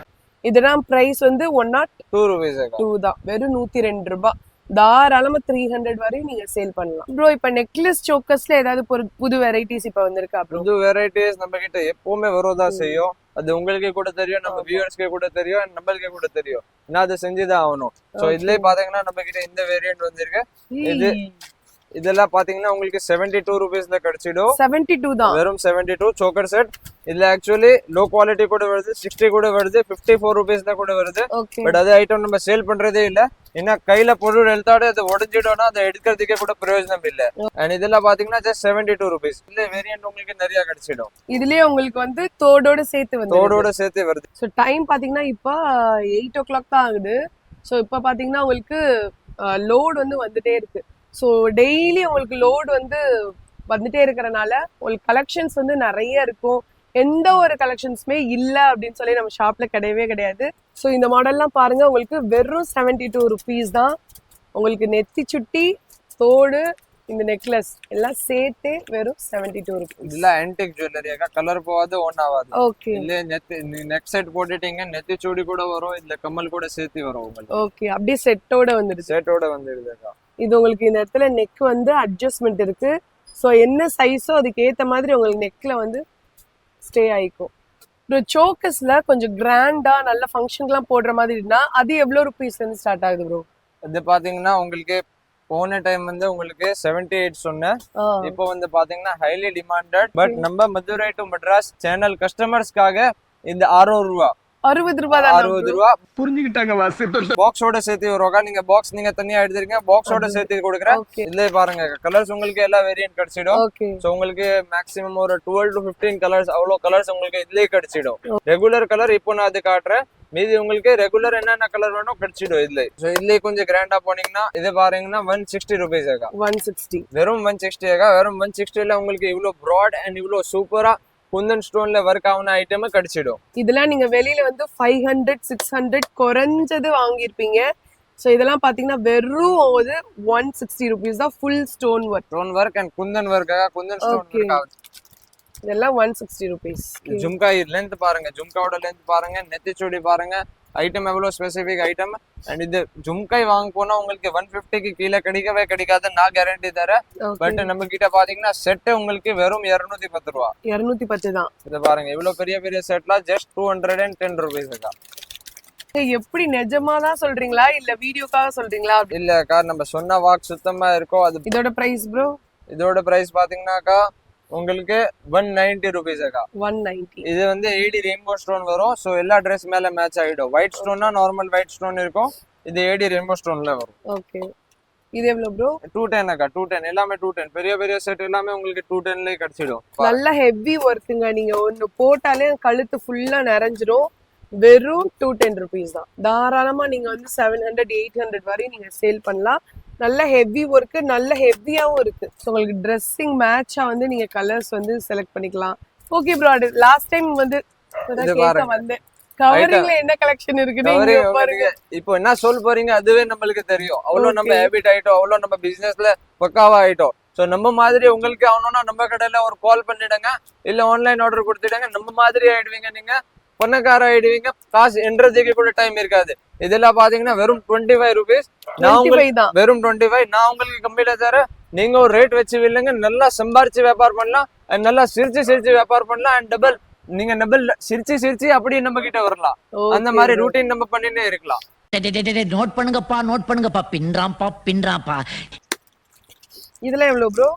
இதெல்லாம் பிரைஸ் வந்து 2 rupees அக்கா. 102 தான், வெறும் 102 ரூபாய். தாராளமா 300 வரையும் நீங்க சேல் பண்ணலாம் ப்ரோ. இப்ப நெக்லஸ் சோக்கர்ஸ்ல ஏதாவது புது வெரைட்டிஸ் இப்ப வந்திருக்கா ப்ரோ? புது வெரைட்டிஸ் நம்ம கிட்ட எப்பவுமே வரதான் செய்யும். அது உங்களுக்கே கூட தெரியும், நம்ம வியூவர்ஸ்க்கே கூட தெரியும், and நம்மளுக்கே கூட தெரியும். நான் அதை செஞ்சுதான் ஆகணும். சோ இதுலயே பாத்தீங்கன்னா நம்ம கிட்ட இந்த வேரியன்ட் வந்திருக்கு. இது இதெல்லாம் பாத்தீங்கன்னா உங்களுக்கு 72 rupeesல கிடைச்சிடும். 72 தான், வெறும் 72 சோக்கர் செட். இதுல ஆக்சுவலி லோ குவாலிட்டி கூட வருது, 60 கூட வருது, 54 rupeesல கூட வருது. ஓகே. பட் அது ஐட்டம் நம்ம சேல் பண்றதே இல்ல. ஏன்னா கையில பொருள் எழுத்தாடு அது உடஞ்சிடும்னா அதை எடுக்கிறதுக்கே கூட பிரயோஜனம் இல்ல. அண்ட் இதெல்லாம் பாத்தீங்கன்னா ஜஸ்ட் 72 rupees. இதுல வேரியன்ட் உங்களுக்கு நிறைய கிடைச்சிடும். இதுலயே உங்களுக்கு வந்து தோடோட சேர்த்து வந்து தோடோட சேர்த்து வருது. ஸோ டைம் பாத்தீங்கன்னா இப்ப 8 o'clock தான் ஆகுது. ஸோ இப்ப பாத்தீங்கன்னா உங்களுக்கு லோட் வந்து வந்துட்டே இருக்கு. ஸோ டெய்லி உங்களுக்கு லோடு வந்து வந்துட்டே இருக்கிறனால உங்களுக்கு கலெக்ஷன்ஸ் வந்து நிறைய இருக்கும். எந்த ஒரு கலெக்ஷன்ஸுமே இல்லை அப்படின்னு சொல்லி நம்ம ஷாப்ல கிடையவே கிடையாது. ஸோ இந்த மாடல்லாம் பாருங்க, உங்களுக்கு வெறும் 72 rupees தான். உங்களுக்கு நெத்தி சுட்டி, தோடு, இந்த நெக்லஸ் எல்லாம் சேர்த்து வெறும் 72 rupees. இதெல்லாம் ஆன்டிக் ஜுவல்லரி கலர் போகாது, ஒன் ஆகாது. ஓகே. இல்ல நெக் செட் போட்டுட்டீங்க, நெத்தி சூடி கூட வரும், இதுல கம்மல் கூட சேர்த்து வரும் உங்களுக்கு. ஓகே, அப்படியே செட்டோட வந்துடுது. செட்டோட வந்துடுதுக்கா. இது உங்களுக்கு இந்த இடத்துல நெக் வந்து அட்ஜஸ்ட்மெண்ட் இருக்கு. ஸோ என்ன சைஸோ அதுக்கு ஏற்ற மாதிரி உங்களுக்கு நெக்ல வந்து ஸ்டே ஆயிக்கும். இப்போ சோக்கஸ்ல கொஞ்சம் கிராண்டா நல்ல ஃபங்க்ஷன்லாம் போடுற மாதிரினா அது எவ்வளோ ருபீஸ்ல இருந்து ஸ்டார்ட் ஆகுது ப்ரோ? இது பாத்தீங்கன்னா உங்களுக்கு போன டைம் வந்து உங்களுக்கு 78 சொன்னேன். இப்போ வந்து பாத்தீங்கன்னா ஹைலி டிமாண்டட். பட் நம்ம மதுரை டு மெட்ராஸ் சேனல் கஸ்டமர்ஸ்க்காக இந்த 600 ரூபாய் 60 ரூபாய் தான். 60 ரூபாய் புரிஞ்சுக்கிட்டாங்க பாக்ஸோட சேர்த்து வருவாங்க. நீங்க பாக்ஸ் நீங்க தனியா எடுத்துருக்கீங்க, பாக்ஸோட சேர்த்து கொடுக்குறேன். இதுல பாருங்க கலர்ஸ் உங்களுக்கு எல்லா வேரியன்ட் கிடைச்சிடும். ஓகே. சோ உங்களுக்கு மேக்ஸிமம் ஒரு 12 to 15 கலர்ஸ், அவ்வளோ கலர்ஸ் உங்களுக்கு இதுலயே கிடைச்சிடும். ரெகுலர் கலர் இப்போ நான் அது காட்டுறேன். மீதி உங்களுக்கு ரெகுலர் என்னென்ன கலர் வேணும் கிடைச்சிடும் இதுல. சோ இதுலயே கொஞ்சம் கிராண்டா போனீங்கன்னா இது பாருங்கன்னா 160 rupees 160. வெறும் 160 வெறும் 160ல உங்களுக்கு இவ்வளவு ப்ராட் அண்ட் இவ்வளவு சூப்பரா குந்தன் ஸ்டோன்ல ஒர்க் ஆகுன ஐட்டம் கிடைச்சிடும். இதெல்லாம் நீங்க வெளியில வந்து 500 600 குறைஞ்சது வாங்கியிருப்பீங்க. ஸோ இதெல்லாம் பாத்தீங்கன்னா வெறும் 160 rupees தான். Full stone work and Kundan work, Kundan stone work. இதெல்லாம் 160 rupees. ஜும்கா லென்த் பாருங்க, ஜும்காவோட லென்த் பாருங்க, நெத்திச்சூடி பாருங்க, ஐட்டம் எவ்வளவு ஸ்பெசிபிக் ஐட்டம். அண்ட் இது ஜும்காய் வாங்க போனா உங்களுக்கு 150க்கு கீழே கிடைக்கவே கிடைக்காது, நான் கேரண்டி தரேன். பட் நம்ம கிட்ட பாத்தீங்கன்னா செட் உங்களுக்கு வெறும் 210 ரூபா. 210 தான். இத பாருங்க இவ்வளவு பெரிய பெரிய செட்லாம் ஜஸ்ட் 210 rupees. எப்படி நிஜமா தான் சொல்றீங்களா இல்ல வீடியோக்காக சொல்றீங்களா? இல்லக்கா, நம்ம சொன்ன வாக்கு சுத்தமா இருக்கும். அது இதோட பிரைஸ் ப்ரோ? இதோட பிரைஸ் பாத்தீங்கன்னாக்கா உங்களுக்கு 190 rupees 190. இது வந்து 80 ரெயின்போ ஸ்டோன் வரும். சோ எல்லா ட்ரெஸ் மேல மேட்ச் ஆயிடும். ஒயிட் ஸ்டோன்னா நார்மல் ஒயிட் ஸ்டோன் இருக்கும், இது 80 ரெயின்போ ஸ்டோன்ல வரும். ஓகே. இது எவ்வளவு ப்ரோ? 210 210 எல்லாமே 210. பெரிய பெரிய செட் எல்லாமே உங்களுக்கு 210லயே கிடைச்சிடும். நல்ல ஹெவி ஒர்க்குங்க. நீங்க ஒன்னு போட்டாலே கழுத்து ஃபுல்லா நிறைஞ்சிரும். வெறும் 210 rupees தான். தாராளமா நீங்க வந்து 700 800 வரையும் நீங்க சேல் பண்ணலாம். நல்ல ஹெவி ஒர்க்கு, நல்ல ஹெவியாவும் இருக்கு. ஸோ உங்களுக்கு ட்ரெஸ்ஸிங் மேட்சா வந்து நீங்க கலர்ஸ் வந்து செலக்ட் பண்ணிக்கலாம். ஓகே ப்ரோ, லாஸ்ட் டைம் வந்து வந்து கவரிங்ல என்ன கலெக்ஷன் இருக்கு இப்போ என்ன சொல்ல போறீங்க அதுவே நம்மளுக்கு தெரியும். அவ்வளவு நம்ம ஹேபிட் ஆயிட்டோம், அவ்வளவு நம்ம பிசினஸ்ல பக்காவா ஆயிட்டோம். சோ நம்ம மாதிரி உங்களுக்கு ஆகணும்னா நம்ம கடையில ஒரு கால் பண்ணிடுங்க, இல்ல ஆன்லைன் ஆர்டர் கொடுத்துடுங்க. நம்ம மாதிரி ஆயிடுவீங்க, நீங்க பணக்கார ஆயிடுவீங்க. காசு என்றதுக்கு கூட டைம் இருக்காது. இதெல்லாம் பாத்தீங்கன்னா வெறும் 25 rupees. வெறும் 25 நான் உங்களுக்கு கம்மியில தரேன். நீங்க ஒரு ரேட் வச்சு இல்லைங்க, நல்லா சம்பாரிச்சு வியாபாரம் பண்ணலாம், நல்லா சிரிச்சு வியாபாரம் பண்ணலாம். அண்ட் டபுள் நீங்க டபுள் சிரிச்சு அப்படியே நம்ம கிட்ட வரலாம். அந்த மாதிரி ரூட்டீன் நம்ம பண்ணிட்டே இருக்கலாம். நோட் பண்ணுங்கப்பா பின்றாம்பா. இதெல்லாம் எவ்வளவு ப்ரோ?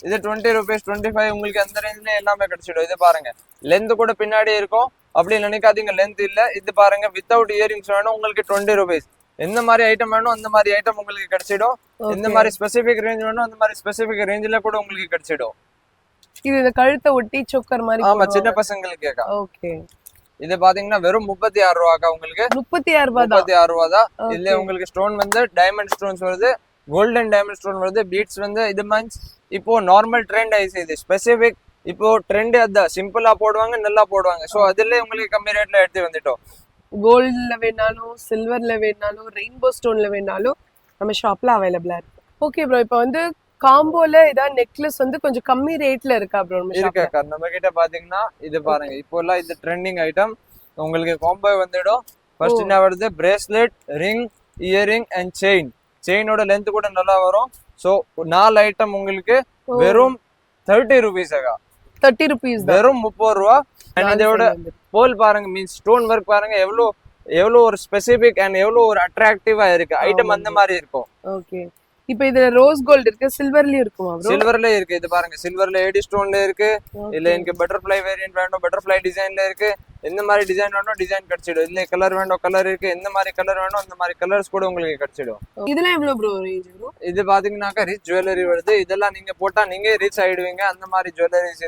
இது 20 rupees 25 உங்களுக்கு அந்த ரேஞ்ச்ல எல்லாமே கிடைச்சிடும். இது பாருங்க லென்த் கூட பின்னாடி இருக்கும், அப்படி நினைக்காதீங்க லென்த் இல்ல. இது பாருங்க வித்தவுட் இயரிங்ஸ் வேணும் உங்களுக்கு 20 rupees. எந்த மாதிரி ஐட்டம் வேணும் அந்த மாதிரி ஐட்டம் உங்களுக்கு கிடைச்சிடும். எந்த மாதிரி ஸ்பெசிபிக் ரேஞ்ச் வேணும் அந்த மாதிரி ஸ்பெசிபிக் ரேஞ்சில கூட உங்களுக்கு கிடைச்சிடும். இது இந்த கழுத்தை ஒட்டி சொக்கர் மாதிரி. ஆமா, சின்ன பசங்களுக்கு. ஓகே. இது பாத்தீங்கன்னா வெறும் 36 ரூபாக்கா உங்களுக்கு. 36 ரூபாய் 36 ரூபா தான். இதுல உங்களுக்கு ஸ்டோன் வந்து டைமண்ட் ஸ்டோன்ஸ் வருது, கோல்டன் டைமண்ட் ஸ்டோன் வருது, பீட்ஸ் வந்து இது மீன்ஸ் இப்போ நார்மல் ட்ரெண்ட் ஆயிடுச்சு. இது ஸ்பெசிபிக் இப்போ ட்ரெண்ட் அதான் சிம்பிளா போடுவாங்க, நல்லா போடுவாங்க. சோ அதுல உங்களுக்கு கம்மி ரேட்ல எடுத்து வந்துட்டோம். கோல்ட்ல வேணாலும் சில்வர்ல வேணாலும் ரெயின்போ ஸ்டோன்ல வேணாலும் நம்ம ஷாப்ல அவைலபிளா இருக்கு. ஓகே ப்ரோ, இப்போ வந்து காம்போல ஏதாவது நெக்லஸ் வந்து கொஞ்சம் கம்மி ரேட்ல இருக்கா ப்ரோ? இருக்கா நம்ம கிட்ட பாத்தீங்கன்னா இது பாருங்க இப்போ எல்லாம் இது ட்ரெண்டிங் ஐட்டம் உங்களுக்கு காம்போ வந்துடும். ஃபர்ஸ்ட் என்ன வருது பிரேஸ்லெட், ரிங், இயரிங் அண்ட் செயினோட லென்த் கூட நல்லா வரும். ஸோ 4 ஐட்டம் உங்களுக்கு வெறும் 30 rupees. 30 rupees தான். வெறும் 30 ரூபா. அண்ட் இதோட போல் பாருங்க, மீன்ஸ் ஸ்டோன் ஒர்க் பாருங்க எவ்வளோ ஒரு ஸ்பெசிபிக் அண்ட் எவ்வளோ ஒரு அட்ராக்டிவா இருக்கு. ஐட்டம் அந்த மாதிரி இருக்கும். ஓகே. இப்போ இதுல ரோஸ் கோல்ட் இருக்கு, சில்வர்லயும் இருக்குமா ப்ரோ? சில்வர்ல இருக்கு. இது பாருங்க, சில்வர்ல ஏடி ஸ்டோன்ல இருக்கு. இல்ல எனக்கு பட்டர்ஃப்ளை வேரியன்ட் வேணும், பட்டர்ஃப்ளை டிசைன்ல இருக்கு. எந்த மாதிரி டிசைன் வேணும் டிசைன் கிடைச்சிடும். இல்ல கலர் வேணும் கலர் இருக்கு. எந்த மாதிரி கலர் வேணும் அந்த மாதிரி கலர்ஸ் கூட உங்களுக்கு கிடைச்சிடும். இதெல்லாம் எவ்வளவு ப்ரோ ரேஞ்ச் ப்ரோ? இது பாத்தீங்கன்னாக்கா ரிச் ஜுவல்லரி வருது. இதெல்லாம் நீங்க போட்டா நீங்க ரிச் ஆயிடுவீங்க. அந்த மாதிரி ஜுவல்லரிஸ்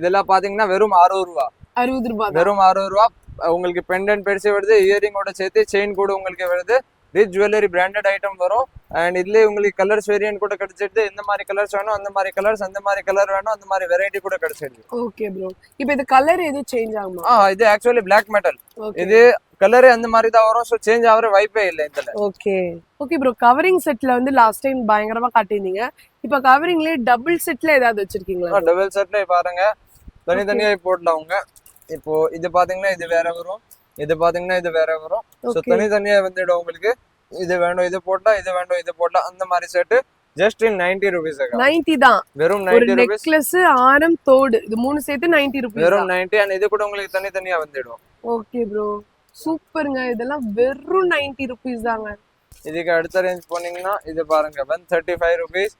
இதெல்லாம் பாத்தீங்கன்னா வெறும் 60 ரூபா. 60 ரூபாய். வெறும் 60 ரூபா. உங்களுக்கு பெண்டன்ட் பெருசு வருது, இயரிங்கோட சேர்த்து செயின் கூட உங்களுக்கு வருது. ரிச் ஜுவல்லரி பிராண்டட் ஐட்டம் வரும். அண்ட் இதுலயே உங்களுக்கு கலர்ஸ் வேரியன்ட் கூட கிடைச்சிடுது. எந்த மாதிரி கலர்ஸ் வேணும் அந்த மாதிரி கலர்ஸ், அந்த மாதிரி கலர் வேணும் அந்த மாதிரி வெரைட்டி கூட கிடைச்சிடுது. Okay bro. இப்போ இது கலர் எது சேஞ்ச் ஆகுமா? இது ஆக்சுவலி பிளாக் மெட்டல். இது கலர் அந்த மாதிரி தான் வரும். ஸோ சேஞ்ச் ஆகிற வாய்ப்பே இல்லை இதுல. Okay okay bro. கவரிங் செட்ல வந்து லாஸ்ட் டைம் பயங்கரமா காட்டியிருந்தீங்க. இப்போ கவரிங்லயே டபுள் செட்ல ஏதாவது வச்சிருக்கீங்களா? டபுள் செட்ல பாருங்க, தனித்தனியா போடலாம் அவங்க. இப்போ இது பாத்தீங்கன்னா இது வேற வரும், இது பாத்தீங்கன்னா இது வேற வரும். ஸோ தனித்தனியா வந்துடும் உங்களுக்கு. இது வேணும் இது போட்டா, இது வேணும் இது போட்டா, அந்த மாதிரி செட் ஜஸ்ட் இன் 90 rupees. 90 தான். வெறும் ஒரு 90 rupees. நெக்லஸ், ஆரம், தோடு இது மூணு சேர்த்து 90 rupees. வெறும் 90. அண்ட் இது கூட உங்களுக்கு தனித்தனியா வந்துடும். ஓகே ப்ரோ, சூப்பருங்க. இதெல்லாம் வெறும் 90 rupees தாங்க. இதுக்கு அடுத்த ரேஞ்ச் போனீங்கன்னா இது பாருங்க 135 rupees.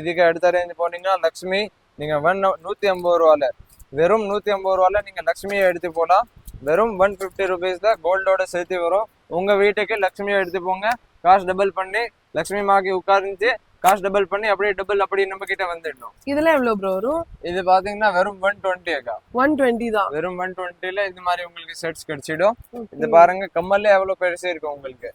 இதுக்கு அடுத்த ரேஞ்ச் போனீங்கன்னா லக்ஷ்மி. நீங்க 150 ரூபால, வெறும் 150 ரூபால நீங்க லக்ஷ்மியை எடுத்து போலாம். வெறும் 150 rupees தான் கோல்டோட சேர்த்து வரும். உங்க வீட்டுக்கு லக்ஷ்மியை எடுத்து போங்க, காசு டபுள் பண்ணி லக்ஷ்மி மாக்கி உட்கார்ந்து காசு டபுள் பண்ணி அப்படியே டபுள் அப்படி நம்ம கிட்ட வந்துடணும். இதெல்லாம் எவ்வளவு ப்ரோ வரும்? இது பாத்தீங்கன்னா வெறும் 120. 120 தான். வெறும் 120ல இந்த மாதிரி உங்களுக்கு செட்ஸ் கிடைச்சிடும். இது பாருங்க, கம்மல்ல எவ்வளவு பெருசு இருக்கு உங்களுக்கு.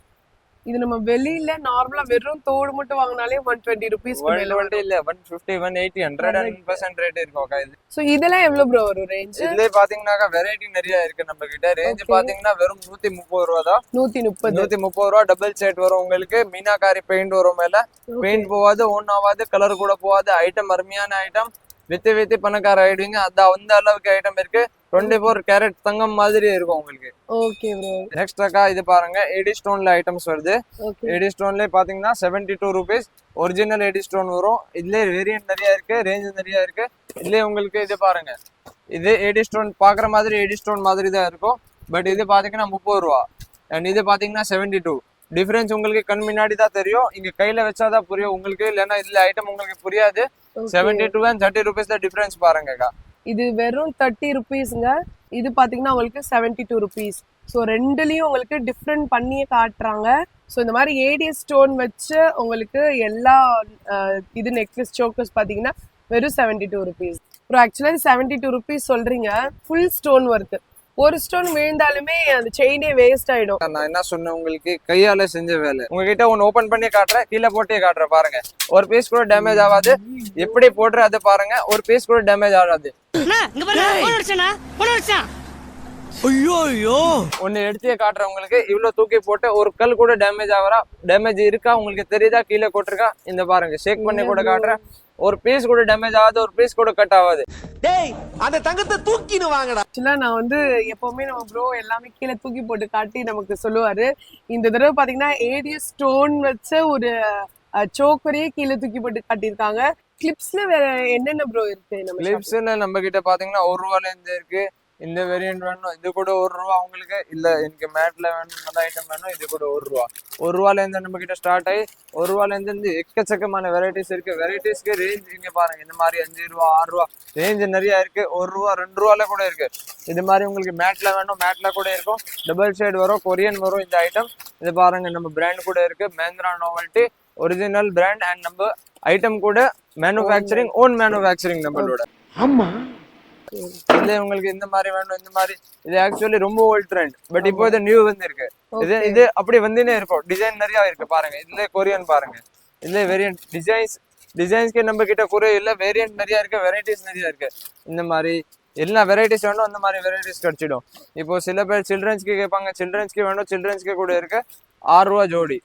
இது நம்ம வெளியில நார்மலா வெறும் தோடு மட்டும் வாங்கினாலே 120 rupees. 120 இல்ல 150, 180, 100% ரேட் இருக்கும். இது சோ இதெல்லாம் எவ்வளவு ப்ரோ வரும் ரேஞ்ச்? இதுல பாத்தீங்கன்னா வெரைட்டி நிறைய இருக்கு நம்ம கிட்ட. ரேஞ்ச் பாத்தீங்கன்னா வெறும் 130 ரூபா தான். 130 ரூபா. டபுள் செட் வரும் உங்களுக்கு. மீனாகாரி பெயிண்ட் வரும் மேல. பெயிண்ட் போவாது, ஒன் ஆகாது, கலர் கூட போவாது. ஐட்டம் அருமையான ஐட்டம். வித்து பணக்கார ஆயிடுவீங்க. அதான் அந்த அளவுக்கு ஐட்டம் இருக்கு. 24 கேரட் தங்கம் மாதிரி இருக்கும் உங்களுக்கு. Okay bro. நெக்ஸ்ட் இது பாருங்க, ஏடி ஸ்டோன்ல ஐட்டம்ஸ் வருது. ஏடி ஸ்டோன்ல பாத்தீங்கன்னா 72 rupees. ஒரிஜினல் ஏடி ஸ்டோன் வரும். இதுல வேரியன்ட் நிறைய இருக்கு, ரேஞ்ச் நிறைய இருக்கு. இதுல உங்களுக்கு இது பாருங்க, இது ஏடி ஸ்டோன் பாக்குற மாதிரி ஏடி ஸ்டோன் மாதிரி தான் இருக்கும். பட் இது பாத்தீங்கன்னா 30 ரூபா. அண்ட் இது பாத்தீங்கன்னா 72. டிஃபரன்ஸ் உங்களுக்கு கண் முன்னாடி தான் தெரியும். இங்க கையில வச்சாதான் புரியும் உங்களுக்கு. இல்லைன்னா இதுல ஐட்டம் உங்களுக்கு புரியாது. 72 and 30 rupees தான் டிஃபரன்ஸ் பாருங்கக்கா. இது வெறும் 30 rupeesங்க. இது பாத்தீங்கன்னா உங்களுக்கு 72 rupees. ஸோ ரெண்டுலயும் உங்களுக்கு டிஃப்ரெண்ட் பண்ணியே காட்டுறாங்க. ஸோ இந்த மாதிரி ஏடிஎஸ் ஸ்டோன் வச்சு உங்களுக்கு எல்லா இது நெக்லஸ் சோக்கர்ஸ் பாத்தீங்கன்னா வெறும் 72 rupees. அப்புறம் ஆக்சுவலாக 72 rupees சொல்றீங்க, ஃபுல் ஸ்டோன் ஒர்க். ஒரு ஸ்டோன் விழுந்தாலுமே அந்த செயினே வேஸ்ட் ஆயிடும். நான் என்ன சொன்னேன் உங்களுக்கு, கையால செஞ்ச வேலை. உங்ககிட்ட ஒன்னு ஓபன் பண்ணி காட்டுறேன், கீழே போட்டே காட்டுறேன் பாருங்க. ஒரு பீஸ் கூட டேமேஜ் ஆகாது. எப்படி போடுற அதை பாருங்க, ஒரு பீஸ் கூட டேமேஜ் ஆகாது. ஒன்னு எடுத்தே காட்டுறேன் உங்களுக்கு. இவ்வளவு தூக்கி போட்டு ஒரு கல் கூட டேமேஜ் இருக்கா உங்களுக்கு தெரியுதா? கீழே போட்டிருக்கா இந்த பாருங்க. ஷேக் பண்ணி கூட காட்டுறேன். ஒரு பீஸ் கூட டேமேஜ் ஆகாது, ஒரு பீஸ் கூட கட் ஆகாது. டேய் அந்த தங்கத்தை தூக்கின்னு வாங்கடா. ஆக்சுவலா நான் வந்து எப்பவுமே நம்ம ப்ரோ எல்லாமே கீழே தூக்கி போட்டு காட்டி நமக்கு சொல்லுவாரு. இந்த தடவை பாத்தீங்கன்னா ஏடிஎஸ் ஸ்டோன் வச்ச ஒரு சோக்கரையே கீழே தூக்கி போட்டு காட்டியிருக்காங்க. கிளிப்ஸ்ல வேற என்னென்ன ப்ரோ இருக்கு? கிளிப்ஸ்ல நம்ம கிட்ட பாத்தீங்கன்னா 1 ரூபால இருந்து இருக்கு. இந்த வேரியன்ட் வேணும், இது கூட 1 ரூபா உங்களுக்கு. இல்ல எனக்கு மேட்ல வேணும், நல்ல ஐட்டம் வேணும், இது கூட 1 ரூபா. 1 ரூபால இருந்து நம்ம கிட்ட ஸ்டார்ட் ஆகி 1 ரூபால இருந்து எக்கச்சக்கமான வெரைட்டிஸ் இருக்கு. வெரைட்டிஸ்க்கு ரேஞ்ச் நீங்க பாருங்க. இந்த மாதிரி 5 ரூபா 6 ரூபா ரேஞ்ச் நிறைய இருக்கு. 1 ரூபா 2 ரூபால கூட இருக்கு. இது மாதிரி உங்களுக்கு மேட்ல வேணும், மேட்ல கூட இருக்கும். டபுள் ஷேட் வரும், கொரியன் வரும் இந்த ஐட்டம். இது பாருங்க, நம்ம பிராண்ட் கூட இருக்கு, மஹிந்திரா நோவல்டி ஒரிஜினல் பிராண்ட். அண்ட் நம்ம ஐட்டம் கூட மேனுஃபேக்சரிங், ஓன் மேனுஃபேக்சரிங் நம்மளோட. ஆமா, இதுல உங்களுக்கு இந்த மாதிரி வேணும், இந்த மாதிரி. இது ஆக்சுவலி ரொம்ப ஓல்ட் ட்ரெண்ட். பட் இப்போ இது நியூ வந்து இருக்கு. இது அப்படி வந்துனே இருக்கும். டிசைன் நிறைய இருக்கு பாருங்க. இதுல கொரியன் பாருங்க. இதுல வேரியன்ட் டிசைன்ஸ்க்கு நம்ம கிட்ட குறைய இல்ல. வேரியன்ட் நிறைய இருக்கு, வெரைட்டிஸ் நிறைய இருக்கு. இந்த மாதிரி எல்லா வெரைட்டிஸ் வேணும், அந்த மாதிரி வெரைட்டிஸ் கிடைச்சிடும். இப்போ சில பேர் சில்ட்ரன்ஸ்க்கு கேட்பாங்க, சில்ட்ரன்ஸ்க்கு வேணும், சில்ட்ரன்ஸ்க்கு கூட இருக்கு. 6 ரூபா ஜோடி.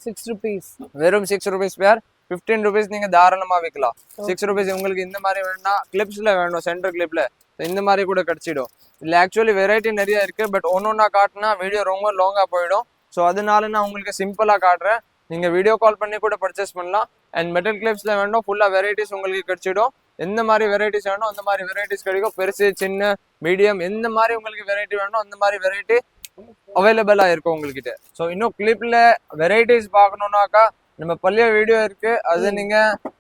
6 rupees. வெறும் 6 rupees பேர். 15 rupees நீங்க தாராளமா விற்கலாம். 6 rupees உங்களுக்கு இந்த மாதிரி வேணும்னா கிளிப்ஸ்ல வேணும், சென்டர் கிளிப்ல இந்த மாதிரி கூட கிடைச்சிடும். இல்லை ஆக்சுவலி வெரைட்டி நிறைய இருக்கு, பட் ஒன்னொன்னா காட்டினா வீடியோ ரொம்ப லாங்கா போயிடும். ஸோ அதனால நான் உங்களுக்கு சிம்பிளா காட்டுறேன். நீங்க வீடியோ கால் பண்ணி கூட பர்ச்சேஸ் பண்ணலாம். அண்ட் மெட்டல் கிளிப்ஸ்ல வேணும் ஃபுல்லா வெரைட்டிஸ் உங்களுக்கு கிடைச்சிடும். எந்த மாதிரி வெரைட்டிஸ் வேணும் அந்த மாதிரி வெரைட்டிஸ் கிடைக்கும். பெருசு சின்ன மீடியம் எந்த மாதிரி உங்களுக்கு வெரைட்டி வேணும் அந்த மாதிரி வெரைட்டி அவைலபிளா இருக்கும் உங்ககிட்ட. ஸோ இன்னும் கிளிப்ல வெரைட்டிஸ் பார்க்கணும்னாக்கா நம்ம பழைய வீடியோ இருக்கு, அது நீங்க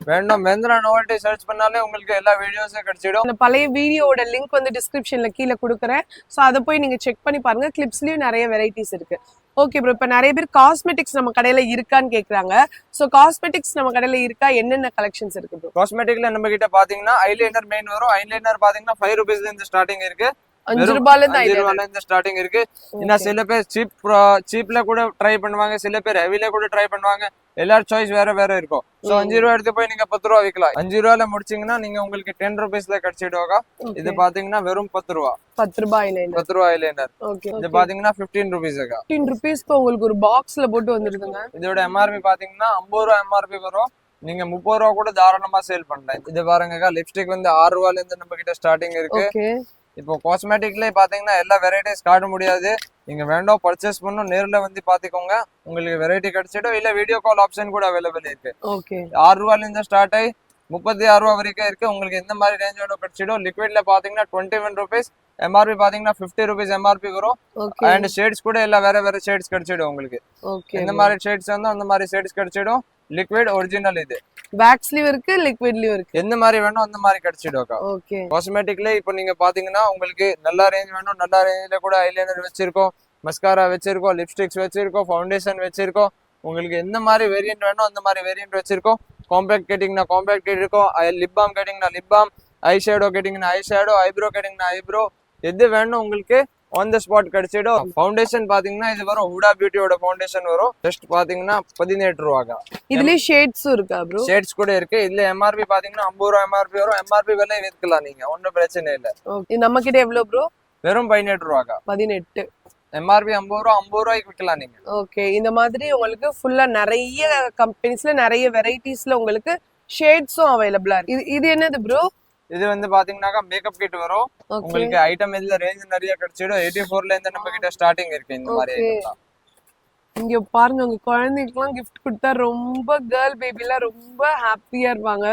வேணும் மஹிந்திரா நோவல்டி சர்ச் பண்ணாலே உங்களுக்கு எல்லா வீடியோஸும் கிடைச்சிடும். அந்த பழைய வீடியோட லிங்க் வந்து டிஸ்கிரிப்ஷன்ல கீழே கொடுக்குறேன். ஸோ அதை போய் நீங்க செக் பண்ணி பாருங்க. கிளிப்ஸ்லயும் நிறைய வெரைட்டிஸ் இருக்கு. ஓகே ப்ரோ, இப்போ நிறைய பேர் காஸ்மெட்டிக்ஸ் நம்ம கடையில இருக்கான்னு கேக்குறாங்க. ஸோ காஸ்மெட்டிக்ஸ் நம்ம கடையில இருக்கா, என்னென்ன கலெக்ஷன்ஸ் இருக்கு ப்ரோ? காஸ்மெட்டிக்ல நம்ம கிட்ட பாத்தீங்கன்னா ஐலைனர் மெயின் வரும். ஐலைனர் பாத்தீங்கன்னா 5 ரூபீஸ்ல இருந்து ஸ்டார்டிங் இருக்கு. 5 ரூபாயில இருந்து 5 ரூபாயில இருந்து ஸ்டார்டிங் இருக்கு. இன்னும் சில பேர் சீப்ல கூட ட்ரை பண்ணுவாங்க, சில பேர் ஹெவில கூட ட்ரை பண்ணுவாங்க. எல்லாரும் சாய்ஸ் வேற வேற இருக்கும். ஸோ 5 ரூபா எடுத்து போய் நீங்க 10 ரூபா விற்கலாம். 5 ரூபாயில முடிச்சீங்கன்னா நீங்க உங்களுக்கு 10 ரூபீஸ்ல கிடைச்சிடுவாங்க. இது பாத்தீங்கன்னா வெறும் 10 ரூபா. 10 ரூபாய் ஐலைனர். 10 ரூபா ஐலைனர். ஓகே, இது பாத்தீங்கன்னா 15 ரூபீஸ். 15 ரூபீஸ்க்கு உங்களுக்கு ஒரு பாக்ஸ்ல போட்டு வந்துருதுங்க. இதோட எம்ஆர்பி பாத்தீங்கன்னா 50 ரூபா எம்ஆர்பி வரும். நீங்க 30 ரூபா கூட தாராளமா சேல் பண்ணலாம். இது பாருங்க, லிப்ஸ்டிக் வந்து 6 ரூபாயில இருந்து நம்ம கிட்ட ஸ்டார்டிங் இருக்கு. இப்போ காஸ்மெட்டிக்ல பாத்தீங்கன்னா எல்லா வெரைட்டிஸ் காட்ட முடியாது. நீங்க வேண்டாம் பர்ச்சேஸ் பண்ணும் நேர்ல வந்து பாத்துக்கோங்க, உங்களுக்கு வெரைட்டி கிடைச்சிடும். இல்ல வீடியோ கால் ஆப்ஷன் கூட அவைலபிள் இருக்கு. 6 ரூபாயில இருந்து ஸ்டார்ட் ஆகி 36 ரூபா வரைக்கும் இருக்கு. உங்களுக்கு எந்த மாதிரி ரேஞ்ச் வேணும் கிடைச்சிடும். லிக்விட்ல பாத்தீங்கன்னா 21 ரூபீஸ், எம்ஆர்பி பாத்தீங்கன்னா 50 ரூபீஸ் எம்ஆர்பி வரும். அண்ட் ஷேட்ஸ் கூட எல்லாம் வேற வேற ஷேட்ஸ் கிடைச்சிடும் உங்களுக்கு. எந்த மாதிரி ஷேட்ஸ் வேணும் அந்த மாதிரி ஷேட்ஸ் கிடைச்சிடும். லிக்விட் ஒரிஜினல், இது வேக்ஸ்லயும் இருக்கு, லிக்விட்லயும் இருக்கு. எந்த மாதிரி வேணும் அந்த மாதிரி கிடைச்சிடும். காஸ்மெட்டிக்ல இப்போ நீங்க பாத்தீங்கன்னா உங்களுக்கு நல்ல ரேஞ்ச் வேணும், நல்ல ரேஞ்சில கூட ஐலைனர் வச்சிருக்கோம், மஸ்காரா வச்சிருக்கோம், லிப்ஸ்டிக்ஸ் வச்சிருக்கோம், ஃபவுண்டேஷன் வச்சிருக்கோம். உங்களுக்கு எந்த மாதிரி வேரியன்ட் வேணும் அந்த மாதிரி வேரியன்ட் வச்சிருக்கோம். காம்பேக்ட் கேட்டிங்கன்னா காம்பேக்ட் இருக்கும், லிப் பாம் கேட்டிங்கன்னா லிப் பாம், ஐ ஷேடோ கேட்டிங்கன்னா ஐ ஷேடோ, ஐப்ரோ கேட்டிங்கன்னா ஐப்ரோ, எது வேணும் உங்களுக்கு ஆன் த ஸ்பாட் கிடைச்சிடும். ஃபவுண்டேஷன் பாத்தீங்கன்னா இது வரும் ஹூடா பியூட்டியோட ஃபவுண்டேஷன் வரும். ஜஸ்ட் பாத்தீங்கன்னா 17 ரூபாங்க. இதுலயே ஷேட்ஸும் இருக்கா ப்ரோ? ஷேட்ஸ் கூட இருக்கு. இதுல எம்ஆர்பி பாத்தீங்கன்னா 50 ரூபா எம்ஆர்பி வரும். எம்ஆர்பி விலை விற்கலாம் நீங்க, ஒன்றும் பிரச்சனை இல்ல. நம்ம கிட்ட எவ்வளவு ப்ரோ? வெறும் 18 ரூபாங்க. 18. எம்ஆர்பி 50 ரூபா, 50 ரூபாய்க்கு விற்கலாம் நீங்க. ஓகே, இந்த மாதிரி உங்களுக்கு ஃபுல்லா நிறைய கம்பெனிஸ்ல நிறைய வெரைட்டிஸ்ல உங்களுக்கு ஷேட்ஸும் அவைலபிளா இருக்கு. இது என்னது ப்ரோ? இது வந்து பாத்தீங்கன்னாக்கா மேக்கப் கிட் வரும். உங்களுக்கு ஐட்டம் இதுல ரேஞ்ச் நிறைய கிடைச்சிடும். 84ல இருந்து நம்ம கிட்ட ஸ்டார்டிங் இருக்கு இந்த மாதிரி ஐட்டம். இங்க பாருங்க, உங்க குழந்தைகளுக்குலாம் கிஃப்ட் கொடுத்தா ரொம்ப கேர்ள் பேபிலாம் ரொம்ப ஹாப்பியா இருப்பாங்க.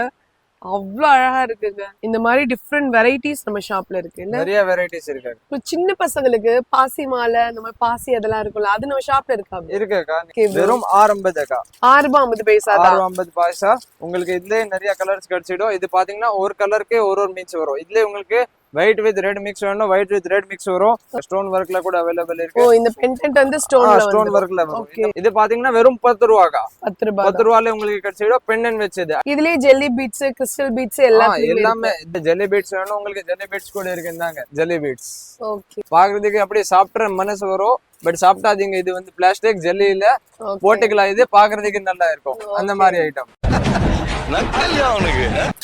அவ்வளவு அழகா இருக்குங்க. இந்த மாதிரி டிஃப்ரெண்ட் வெரைட்டிஸ் நம்ம ஷாப்ல இருக்கு. நிறைய வெரைட்டிஸ் இருக்கு. இப்போ சின்ன பசங்களுக்கு பாசி மாலை, இந்த மாதிரி பாசி அதெல்லாம் இருக்கும்ல, அது நம்ம ஷாப்ல இருக்கா? இருக்குக்கா. வெறும் 6.50 6.50 பைசா. 6.50 பைசா. உங்களுக்கு இதுல நிறைய கலர்ஸ் கிடைச்சிடும். இது பாத்தீங்கன்னா ஒரு கலருக்கு ஒரு மிக்ஸ் வரும். இதுல உங்களுக்கு ஒயிட் வித் ரெட் மிக்ஸ் வேணும், ஒயிட் வித் ரெட் மிக்ஸ் வரும். ஸ்டோன் வர்க்ல கூட அவைலபிள் இருக்கு. ஓ, இந்த பெண்டன்ட் வந்து ஸ்டோன் வர்க்ல வரும். இது பாத்தீங்கன்னா வெறும் 10 ரூபாக்கா. 10 ரூபாயில உங்களுக்கு கிடைச்சிடும். பெண்டன்ட் வச்சது. இதுலயே ஜெல்லி பீட்ஸ், கிறிஸ்டல் பீட்ஸ் எல்லாமே. இந்த ஜெல்லி பீட்ஸ் வேணும் உங்களுக்கு, ஜெல்லி பீட்ஸ் கூட இருக்குந்தாங்க. ஜெல்லி பீட்ஸ் பாக்குறதுக்கு அப்படியே சாப்பிட்ற மனசு வரும், பட் சாப்பிட்டாதீங்க. இது வந்து பிளாஸ்டிக் ஜெல்லி இல்ல, போட்டுக்கலாம். இது பாக்குறதுக்கு நல்லா இருக்கும். அந்த மாதிரி ஐட்டம்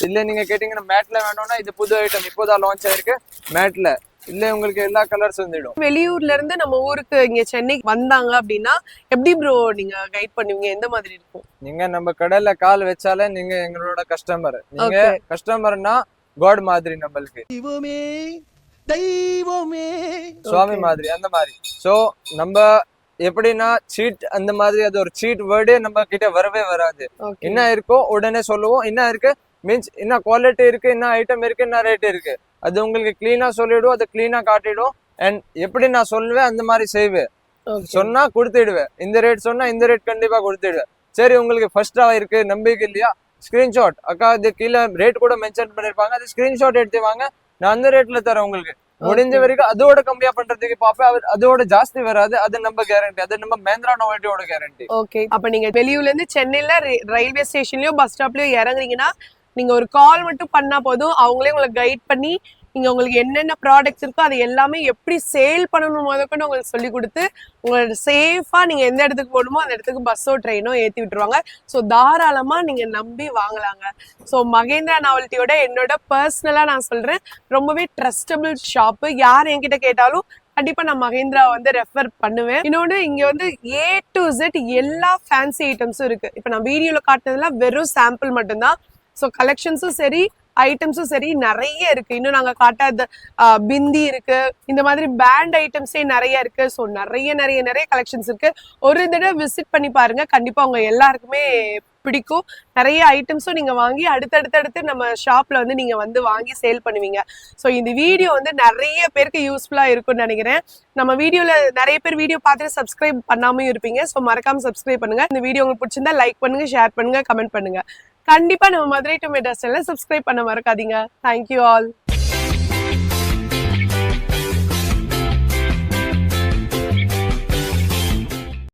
இல்ல. நீங்க கேட்டீங்கன்னா மேட்ல வேணும்னா இது புது ஐட்டம், இப்போதான் லான்ச் ஆயிருக்கு மேட்ல. இல்ல உங்களுக்கு எல்லா கலர்ஸ் வந்துடும். வெளியூர்ல இருந்து நம்ம ஊருக்கு இங்க சென்னைக்கு வந்தாங்க அப்படின்னா எப்படி ப்ரோ நீங்க கைட் பண்ணுவீங்க? எந்த மாதிரி இருக்கும்? நீங்க நம்ம கடையில கால் வச்சாலே நீங்க எங்களோட கஸ்டமர். நீங்க கஸ்டமர்னா காட் மாதிரி, நம்மளுக்கு சுவாமி மாதிரி, அந்த மாதிரி. சோ நம்ம எப்படின்னா சீட் அந்த மாதிரி, அது ஒரு சீட் வேர்டே நம்ம கிட்ட வரவே வராது. என்ன இருக்கோ உடனே சொல்லுவோம். என்ன இருக்கு மீன்ஸ் என்ன குவாலிட்டி இருக்கு, என்ன ஐட்டம் இருக்கு, என்ன ரேட் இருக்கு, அது உங்களுக்கு கிளீனா சொல்லிடும், அது கிளீனா காட்டிடும். அண்ட் எப்படி நான் சொல்லுவேன் அந்த மாதிரி செய்வேன். சொன்னா கொடுத்துடுவேன். இந்த ரேட் சொன்னா இந்த ரேட் கண்டிப்பா கொடுத்துடுவேன். சரி, உங்களுக்கு ஃபர்ஸ்டா இருக்கு நம்பிக்கை இல்லையா, ஸ்கிரீன்ஷாட் அக்கா இது கீழே ரேட் கூட மென்ஷன் பண்ணிருப்பாங்க, அது ஸ்கிரீன்ஷாட் எடுத்து வாங்க, நான் அந்த ரேட்ல தரேன் உங்களுக்கு. முடிஞ்ச வரைக்கும் அதோட கம்மியா பண்றதுக்கு பாப்பேன். அதோட ஜாஸ்தி வராது. அது நம்ம கேரண்டி, அது நம்ம மஹிந்திரா நோவல்டியோட கேரண்டி. ஓகே, அப்ப நீங்க வெளியூர்ல இருந்து சென்னையில ரயில்வே ஸ்டேஷன்லயோ பஸ் ஸ்டாப்லயோ இறங்குறீங்கன்னா நீங்க ஒரு கால் மட்டும் பண்ணா போதும், அவங்களே உங்களை கைட் பண்ணி நீங்க உங்களுக்கு என்னென்ன ப்ராடக்ட்ஸ் இருக்கோ அது எல்லாமே எப்படி சேல் பண்ணணும் முதற்கொண்டு உங்களுக்கு சொல்லி கொடுத்து உங்களோட சேஃபா நீங்க எந்த இடத்துக்கு போகணுமோ அந்த இடத்துக்கு பஸ்ஸோ ட்ரெயினோ ஏற்றி விட்டுருவாங்க. ஸோ தாராளமா நீங்க நம்பி வாங்கலாங்க. ஸோ மஹிந்திரா நாவல்ட்டியோட என்னோட பர்சனலா நான் சொல்றேன், ரொம்பவே ட்ரஸ்டபிள் ஷாப்பு. யார் என்கிட்ட கேட்டாலும் கண்டிப்பா நான் மஹிந்திரா வந்து ரெஃபர் பண்ணுவேன். இன்னொன்று இங்க வந்து A to Z எல்லா ஃபேன்சி ஐட்டம்ஸும் இருக்கு. இப்போ நான் வீடியோல காட்டினதுலாம் வெறும் சாம்பிள் மட்டும்தான். ஸோ கலெக்ஷன்ஸும் சரி, ஐட்டம்ஸும் சரி நிறைய இருக்கு. இன்னும் நாங்க காட்டாத பிந்தி இருக்கு, இந்த மாதிரி பேண்ட் ஐட்டம்ஸே நிறைய இருக்கு. ஸோ நிறைய நிறைய நிறைய கலெக்ஷன்ஸ் இருக்கு. ஒரு தடவை விசிட் பண்ணி பாருங்க, கண்டிப்பா உங்க எல்லாருக்குமே பிடிக்கும். நிறைய ஐட்டம்ஸும் நீங்க வாங்கி அடுத்தடுத்து நம்ம ஷாப்ல வந்து நீங்க வந்து வாங்கி சேல் பண்ணுவீங்க. ஸோ இந்த வீடியோ வந்து நிறைய பேருக்கு யூஸ்ஃபுல்லா இருக்கும்னு நினைக்கிறேன். நம்ம வீடியோல நிறைய பேர் வீடியோ பார்த்துட்டு சப்ஸ்கிரைப் பண்ணாமயும் இருப்பீங்க. ஸோ மறக்காம சப்ஸ்கிரைப் பண்ணுங்க. இந்த வீடியோ உங்களுக்கு பிடிச்சிருந்தா லைக் பண்ணுங்க, ஷேர் பண்ணுங்க, கமெண்ட் பண்ணுங்க. கண்டிப்பா நம்ம மதுரை டு மெட்ராஸ் சேனலை சப்ஸ்கிரைப் பண்ண மறக்காதீங்க. Thank you all.